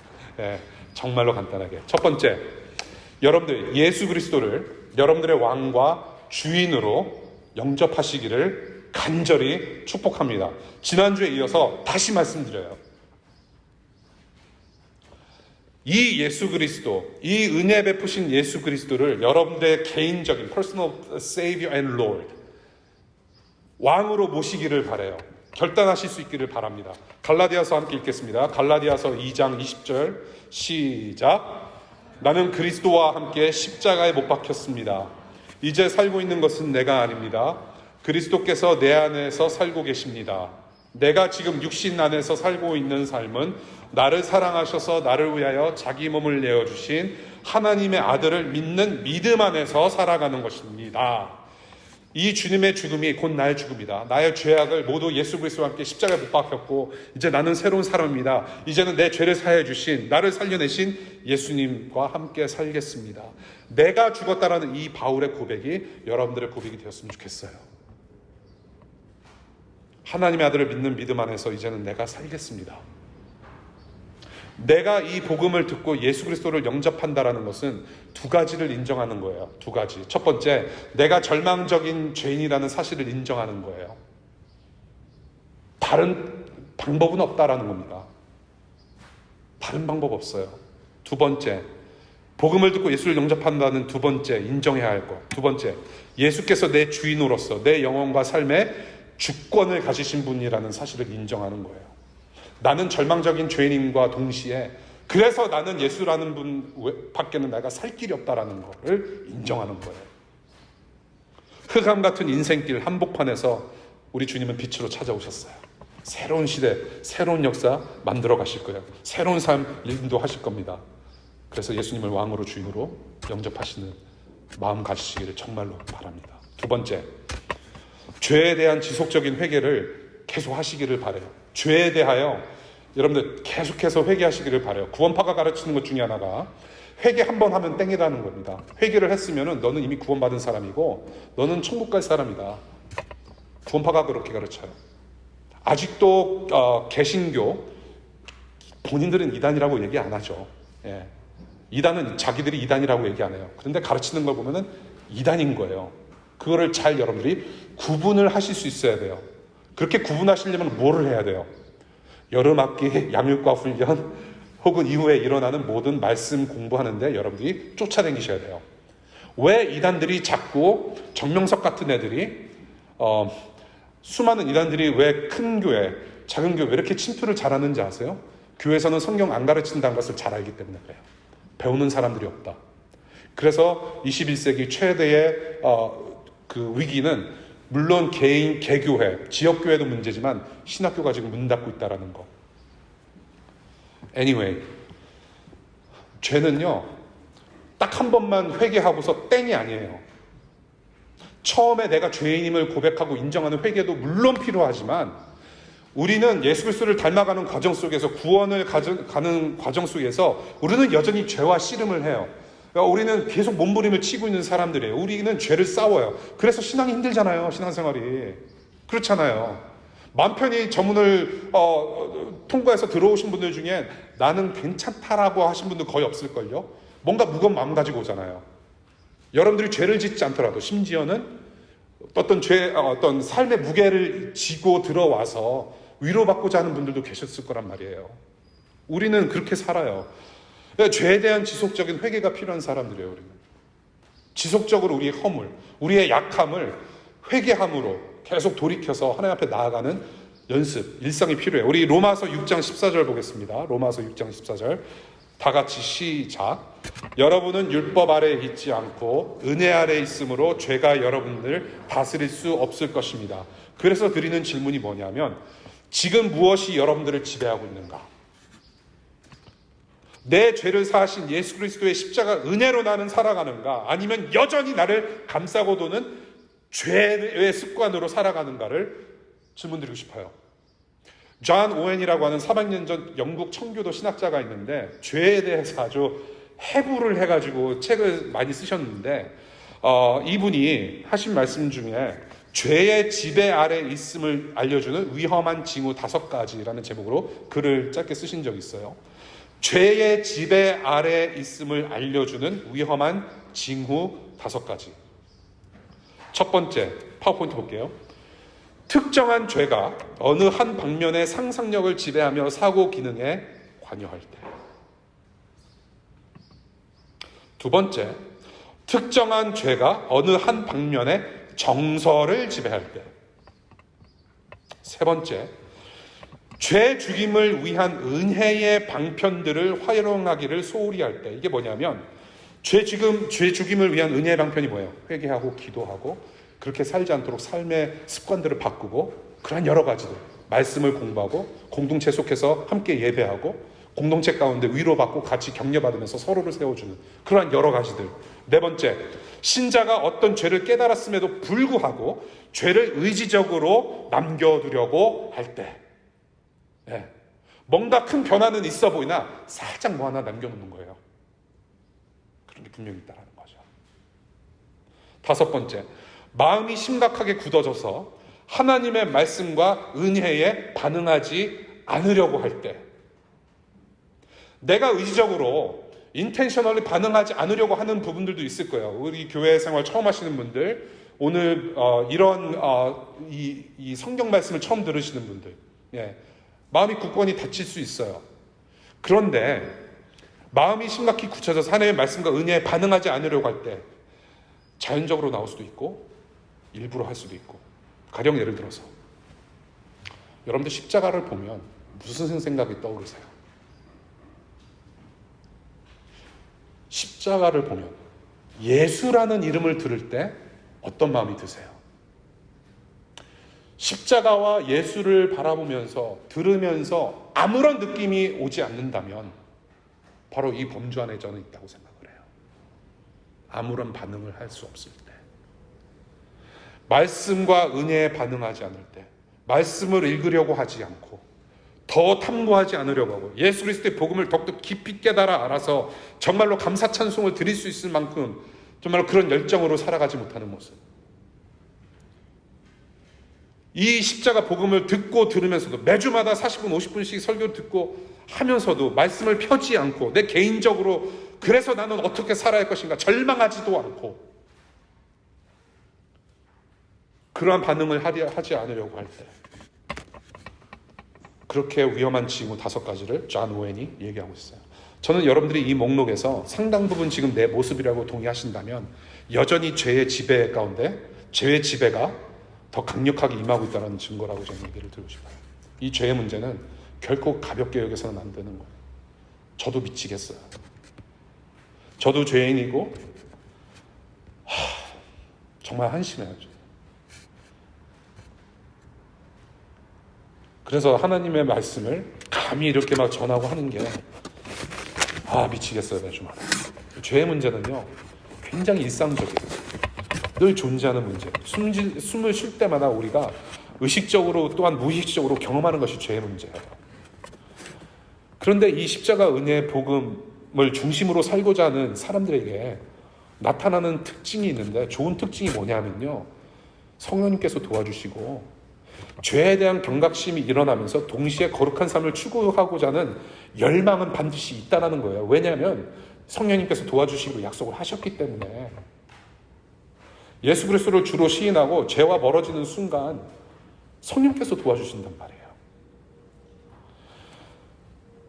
정말로 간단하게. 첫 번째, 여러분들 예수 그리스도를 여러분들의 왕과 주인으로 영접하시기를 간절히 축복합니다. 지난주에 이어서 다시 말씀드려요. 이 예수 그리스도, 이 은혜 베푸신 예수 그리스도를 여러분들의 개인적인 personal savior and lord, 왕으로 모시기를 바라요. 결단하실 수 있기를 바랍니다. 갈라디아서 함께 읽겠습니다. 갈라디아서 2장 20절 시작. 나는 그리스도와 함께 십자가에 못 박혔습니다. 이제 살고 있는 것은 내가 아닙니다. 그리스도께서 내 안에서 살고 계십니다. 내가 지금 육신 안에서 살고 있는 삶은 나를 사랑하셔서 나를 위하여 자기 몸을 내어주신 하나님의 아들을 믿는 믿음 안에서 살아가는 것입니다. 이 주님의 죽음이 곧 나의 죽음이다. 나의 죄악을 모두 예수 그리스도와 함께 십자가에 못 박혔고 이제 나는 새로운 사람입니다. 이제는 내 죄를 사해 주신, 나를 살려내신 예수님과 함께 살겠습니다. 내가 죽었다라는 이 바울의 고백이 여러분들의 고백이 되었으면 좋겠어요. 하나님의 아들을 믿는 믿음 안에서 이제는 내가 살겠습니다. 내가 이 복음을 듣고 예수 그리스도를 영접한다라는 것은 두 가지를 인정하는 거예요. 두 가지. 첫 번째, 내가 절망적인 죄인이라는 사실을 인정하는 거예요. 다른 방법은 없다라는 겁니다. 다른 방법 없어요. 두 번째, 복음을 듣고 예수를 영접한다는 두 번째 인정해야 할 것. 두 번째, 예수께서 내 주인으로서 내 영혼과 삶의 주권을 가지신 분이라는 사실을 인정하는 거예요. 나는 절망적인 죄인과 동시에 그래서 나는 예수라는 분 밖에는 내가 살 길이 없다라는 것을 인정하는 거예요. 흑암 같은 인생길 한복판에서 우리 주님은 빛으로 찾아오셨어요. 새로운 시대, 새로운 역사 만들어 가실 거예요. 새로운 삶 인도하실 겁니다. 그래서 예수님을 왕으로 주인으로 영접하시는 마음 가지시기를 정말로 바랍니다. 두 번째, 죄에 대한 지속적인 회개를 계속 하시기를 바라요. 죄에 대하여 여러분들 계속해서 회개하시기를 바라요. 구원파가 가르치는 것 중에 하나가 회개 한 번 하면 땡이라는 겁니다. 회개를 했으면 너는 이미 구원받은 사람이고 너는 천국 갈 사람이다. 구원파가 그렇게 가르쳐요. 아직도 개신교 본인들은 이단이라고 얘기 안 하죠. 예. 이단은 자기들이 이단이라고 얘기 안 해요. 그런데 가르치는 걸 보면은 이단인 거예요. 그거를 잘 여러분들이 구분을 하실 수 있어야 돼요. 그렇게 구분하시려면 뭐를 해야 돼요? 여름 학기 양육과 훈련 혹은 이후에 일어나는 모든 말씀 공부하는데 여러분들이 쫓아다니셔야 돼요. 왜 이단들이 자꾸 정명석 같은 애들이 수많은 이단들이 왜 큰 교회, 작은 교회 왜 이렇게 침투를 잘하는지 아세요? 교회에서는 성경 안 가르친다는 것을 잘 알기 때문에 그래요. 배우는 사람들이 없다. 그래서 21세기 최대의 그 위기는 물론 개인, 개교회, 지역교회도 문제지만 신학교가 지금 문 닫고 있다는 거. Anyway, 죄는요 딱 한 번만 회개하고서 땡이 아니에요. 처음에 내가 죄인임을 고백하고 인정하는 회개도 물론 필요하지만 우리는 예수 그리스도를 닮아가는 과정 속에서 구원을 가는 과정 속에서 우리는 여전히 죄와 씨름을 해요. 우리는 계속 몸부림을 치고 있는 사람들이에요. 우리는 죄를 싸워요. 그래서 신앙이 힘들잖아요. 신앙생활이. 그렇잖아요. 마음 편히 저문을 통과해서 들어오신 분들 중에 나는 괜찮다라고 하신 분들 거의 없을걸요. 뭔가 무거운 마음 가지고 오잖아요. 여러분들이 죄를 짓지 않더라도 심지어는 어떤 삶의 무게를 지고 들어와서 위로받고자 하는 분들도 계셨을 거란 말이에요. 우리는 그렇게 살아요. 죄에 대한 지속적인 회개가 필요한 사람들이에요. 우리는 지속적으로 우리의 허물, 우리의 약함을 회개함으로 계속 돌이켜서 하나님 앞에 나아가는 연습, 일상이 필요해요. 우리 로마서 6장 14절 보겠습니다. 로마서 6장 14절 다 같이 시작. 여러분은 율법 아래에 있지 않고 은혜 아래에 있으므로 죄가 여러분을 다스릴 수 없을 것입니다. 그래서 드리는 질문이 뭐냐면 지금 무엇이 여러분들을 지배하고 있는가? 내 죄를 사하신 예수 그리스도의 십자가 은혜로 나는 살아가는가? 아니면 여전히 나를 감싸고 도는 죄의 습관으로 살아가는가를 질문드리고 싶어요. 존 오웬이라고 하는 400년 전 영국 청교도 신학자가 있는데 죄에 대해서 아주 해부를 해가지고 책을 많이 쓰셨는데 이분이 하신 말씀 중에 죄의 지배 아래 있음을 알려주는 위험한 징후 5가지라는 제목으로 글을 짧게 쓰신 적이 있어요. 죄의 지배 아래 있음을 알려주는 위험한 징후 5가지. 첫 번째, 파워포인트 볼게요. 특정한 죄가 어느 한 방면의 상상력을 지배하며 사고 기능에 관여할 때. 두 번째, 특정한 죄가 어느 한 방면의 정서를 지배할 때. 세 번째, 죄 죽임을 위한 은혜의 방편들을 활용하기를 소홀히 할 때. 이게 뭐냐면 죄 죽임을 위한 은혜의 방편이 뭐예요? 회개하고 기도하고 그렇게 살지 않도록 삶의 습관들을 바꾸고 그런 여러 가지들. 말씀을 공부하고 공동체 속에서 함께 예배하고 공동체 가운데 위로받고 같이 격려받으면서 서로를 세워주는 그러한 여러 가지들. 네 번째, 신자가 어떤 죄를 깨달았음에도 불구하고 죄를 의지적으로 남겨두려고 할 때. 네. 뭔가 큰 변화는 있어 보이나 살짝 뭐 하나 남겨놓는 거예요. 그런 게 분명히 있다는 거죠. 다섯 번째, 마음이 심각하게 굳어져서 하나님의 말씀과 은혜에 반응하지 않으려고 할 때. 내가 의지적으로 인텐셔널리 반응하지 않으려고 하는 부분들도 있을 거예요. 우리 교회 생활 처음 하시는 분들, 오늘 이런 이 성경 말씀을 처음 들으시는 분들, 예, 마음이 굳건히 닫힐 수 있어요. 그런데 마음이 심각히 굳혀져서 하나님의 말씀과 은혜에 반응하지 않으려고 할 때 자연적으로 나올 수도 있고 일부러 할 수도 있고. 가령 예를 들어서 여러분들 십자가를 보면 무슨 생각이 떠오르세요? 십자가를 보면 예수라는 이름을 들을 때 어떤 마음이 드세요? 십자가와 예수를 바라보면서 들으면서 아무런 느낌이 오지 않는다면 바로 이 범주 안에 저는 있다고 생각을 해요. 아무런 반응을 할 수 없을 때, 말씀과 은혜에 반응하지 않을 때, 말씀을 읽으려고 하지 않고 더 탐구하지 않으려고 하고 예수 그리스도의 복음을 더욱더 깊이 깨달아 알아서 정말로 감사 찬송을 드릴 수 있을 만큼 정말로 그런 열정으로 살아가지 못하는 모습. 이 십자가 복음을 듣고 들으면서도 매주마다 40분 50분씩 설교를 듣고 하면서도 말씀을 펴지 않고 내 개인적으로 그래서 나는 어떻게 살아야 할 것인가 절망하지도 않고 그러한 반응을 하지 않으려고 할 때, 그렇게 위험한 징후 5가지를 존 오웬이 얘기하고 있어요. 저는 여러분들이 이 목록에서 상당 부분 지금 내 모습이라고 동의하신다면 여전히 죄의 지배 가운데 죄의 지배가 더 강력하게 임하고 있다는 증거라고 저는 얘기를 드리고 싶어요. 이 죄의 문제는 결코 가볍게 여겨서는 안 되는 거예요. 저도 미치겠어요. 저도 죄인이고 정말 한심해요. 그래서 하나님의 말씀을 감히 이렇게 막 전하고 하는 게 미치겠어요. 매주마다. 죄의 문제는요 굉장히 일상적이에요. 늘 존재하는 문제. 숨을 쉴 때마다 우리가 의식적으로 또한 무의식적으로 경험하는 것이 죄의 문제예요. 그런데 이 십자가 은혜의 복음을 중심으로 살고자 하는 사람들에게 나타나는 특징이 있는데, 좋은 특징이 뭐냐면요, 성령님께서 도와주시고 죄에 대한 경각심이 일어나면서 동시에 거룩한 삶을 추구하고자 하는 열망은 반드시 있다는 거예요. 왜냐하면 성령님께서 도와주시고 약속을 하셨기 때문에. 예수 그리스도를 주로 시인하고 죄와 멀어지는 순간 성령께서 도와주신단 말이에요.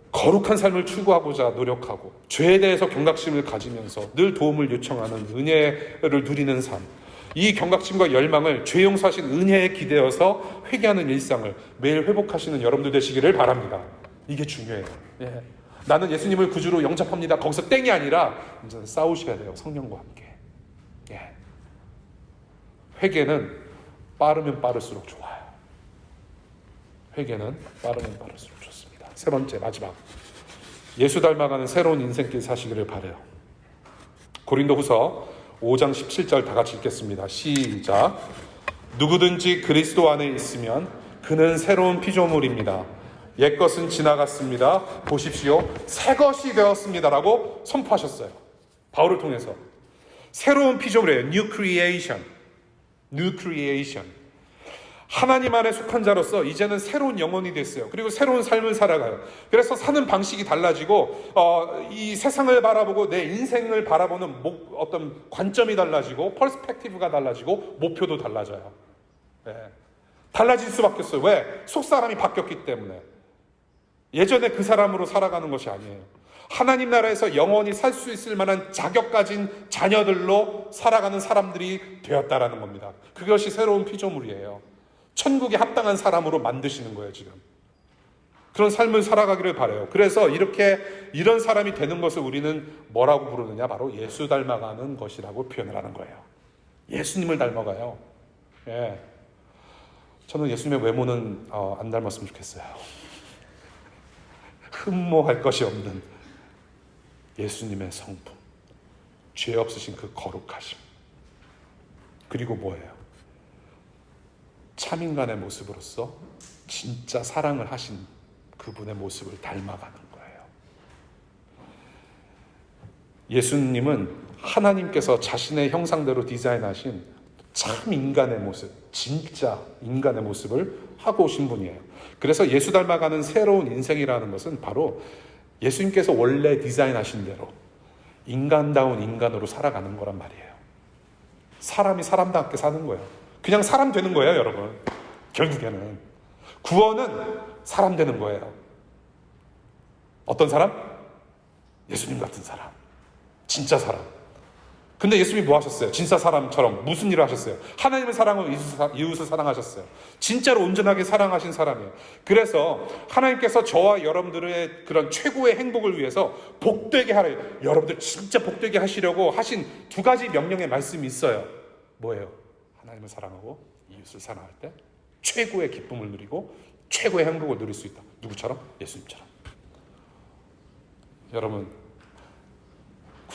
거룩한 삶을 추구하고자 노력하고 죄에 대해서 경각심을 가지면서 늘 도움을 요청하는 은혜를 누리는 삶, 이 경각심과 열망을 죄 용서하신 은혜에 기대어서 회개하는 일상을 매일 회복하시는 여러분들 되시기를 바랍니다. 이게 중요해요. 예. 나는 예수님을 구주로 영접합니다. 거기서 땡이 아니라 이제 싸우셔야 돼요. 성령과 함께. 예. 회개는 빠르면 빠를수록 좋아요. 회개는 빠르면 빠를수록 좋습니다. 세 번째, 마지막. 예수 닮아가는 새로운 인생길 사시기를 바라요. 고린도후서 5장 17절 다 같이 읽겠습니다. 시작. 누구든지 그리스도 안에 있으면 그는 새로운 피조물입니다. 옛것은 지나갔습니다. 보십시오. 새 것이 되었습니다. 라고 선포하셨어요. 바울을 통해서. 새로운 피조물이에요. New creation. New creation. 하나님 안에 속한 자로서 이제는 새로운 영혼이 됐어요. 그리고 새로운 삶을 살아가요. 그래서 사는 방식이 달라지고 이 세상을 바라보고 내 인생을 바라보는 어떤 관점이 달라지고 퍼스펙티브가 달라지고 목표도 달라져요. 네. 달라질 수밖에 없어요. 왜? 속사람이 바뀌었기 때문에. 예전에 그 사람으로 살아가는 것이 아니에요. 하나님 나라에서 영원히 살 수 있을 만한 자격 가진 자녀들로 살아가는 사람들이 되었다라는 겁니다. 그것이 새로운 피조물이에요. 천국에 합당한 사람으로 만드시는 거예요, 지금. 그런 삶을 살아가기를 바라요. 그래서 이런 사람이 되는 것을 우리는 뭐라고 부르느냐? 바로 예수 닮아가는 것이라고 표현을 하는 거예요. 예수님을 닮아가요. 예. 저는 예수님의 외모는 안 닮았으면 좋겠어요. 흠모할 것이 없는 예수님의 성품, 죄 없으신 그 거룩하심, 그리고 뭐예요? 참인간의 모습으로서 진짜 사랑을 하신 그분의 모습을 닮아가는 거예요. 예수님은 하나님께서 자신의 형상대로 디자인하신 참 인간의 모습, 진짜 인간의 모습을 하고 오신 분이에요. 그래서 예수 닮아가는 새로운 인생이라는 것은 바로 예수님께서 원래 디자인하신 대로 인간다운 인간으로 살아가는 거란 말이에요. 사람이 사람답게 사는 거예요. 그냥 사람 되는 거예요, 여러분. 결국에는 구원은 사람 되는 거예요. 어떤 사람? 예수님 같은 사람, 진짜 사람. 근데 예수님이 뭐 하셨어요? 진짜 사람처럼 무슨 일을 하셨어요? 하나님을 사랑하고 이웃을 사랑하셨어요. 진짜로 온전하게 사랑하신 사람이에요. 그래서 하나님께서 저와 여러분들의 그런 최고의 행복을 위해서 복되게 하래요. 여러분들 진짜 복되게 하시려고 하신 2가지 명령의 말씀이 있어요. 뭐예요? 하나님을 사랑하고 이웃을 사랑할 때 최고의 기쁨을 누리고 최고의 행복을 누릴 수 있다. 누구처럼? 예수님처럼. 여러분,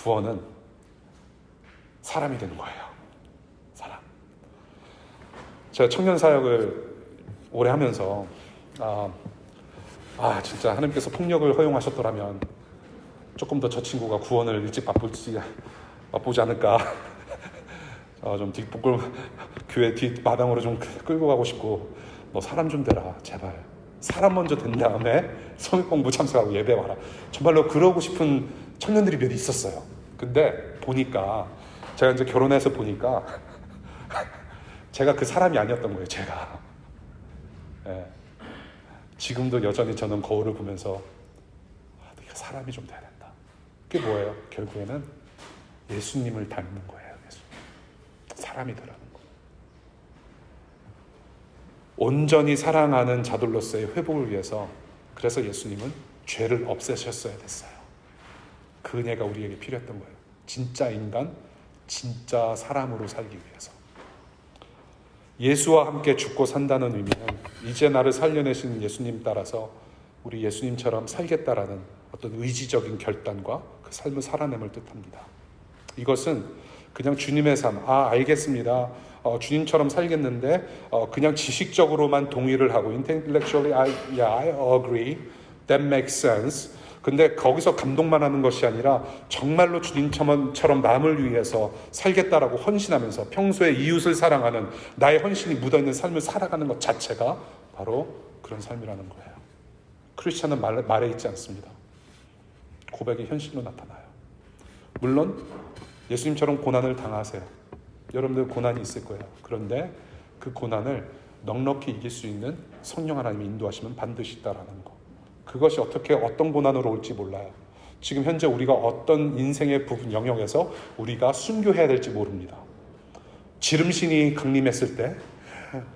구원은 사람이 되는 거예요. 사람. 제가 청년 사역을 오래 하면서 진짜 하나님께서 폭력을 허용하셨더라면 조금 더 저 친구가 구원을 일찍 맛보지 않을까. 좀 교회 뒷마당으로 좀 끌고 가고 싶고, 너 사람 좀 되라 제발. 사람 먼저 된 다음에 성역 공부 참석하고 예배 와라. 정말로 그러고 싶은 청년들이 몇 있었어요. 근데 보니까 제가 이제 결혼해서 보니까 제가 그 사람이 아니었던 거예요. 제가. 지금도 여전히 저는 거울을 보면서 네가 사람이 좀 돼야 된다. 그게 뭐예요? 결국에는 예수님을 닮는 거예요. 예수님. 사람이 되라는 거예요. 온전히 사랑하는 자들로서의 회복을 위해서, 그래서 예수님은 죄를 없애셨어야 됐어요. 그 은혜가 우리에게 필요했던 거예요. 진짜 인간, 진짜 사람으로 살기 위해서. 예수와 함께 죽고 산다는 의미는 이제 나를 살려내신 예수님 따라서 우리 예수님처럼 살겠다라는 어떤 의지적인 결단과 그 삶을 살아냄을 뜻합니다. 이것은 그냥 주님의 삶, 알겠습니다. 주님처럼 살겠는데 그냥 지식적으로만 동의를 하고 intellectually I agree, that makes sense. 근데 거기서 감동만 하는 것이 아니라 정말로 주님처럼 남을 위해서 살겠다라고 헌신하면서 평소에 이웃을 사랑하는 나의 헌신이 묻어있는 삶을 살아가는 것 자체가 바로 그런 삶이라는 거예요. 크리스찬은 말에 있지 않습니다. 고백이 현실로 나타나요. 물론 예수님처럼 고난을 당하세요. 여러분들 고난이 있을 거예요. 그런데 그 고난을 넉넉히 이길 수 있는 성령 하나님이 인도하시면 반드시 있다라는 거. 그것이 어떤 고난으로 올지 몰라요. 지금 현재 우리가 어떤 인생의 부분 영역에서 우리가 순교해야 될지 모릅니다. 지름신이 강림했을 때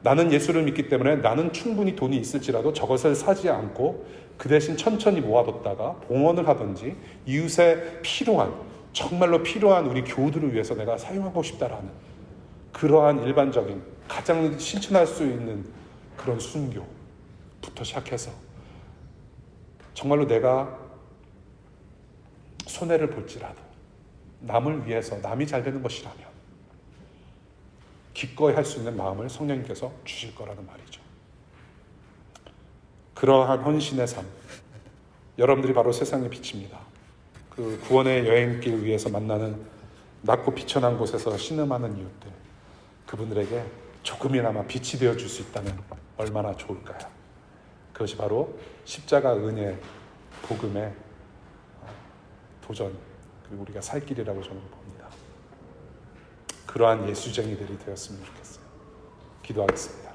나는 예수를 믿기 때문에 나는 충분히 돈이 있을지라도 저것을 사지 않고 그 대신 천천히 모아뒀다가 봉헌을 하든지 이웃에 정말로 필요한 우리 교우들을 위해서 내가 사용하고 싶다라는 그러한 일반적인 가장 실천할 수 있는 그런 순교부터 시작해서 정말로 내가 손해를 볼지라도 남을 위해서 남이 잘 되는 것이라면 기꺼이 할 수 있는 마음을 성령님께서 주실 거라는 말이죠. 그러한 헌신의 삶, 여러분들이 바로 세상의 빛입니다. 그 구원의 여행길 위에서 만나는 낮고 비천한 곳에서 신음하는 이웃들, 그분들에게 조금이나마 빛이 되어줄 수 있다면 얼마나 좋을까요? 그것이 바로 십자가 은혜, 복음의 도전, 그리고 우리가 살 길이라고 저는 봅니다. 그러한 예수쟁이들이 되었으면 좋겠어요. 기도하겠습니다.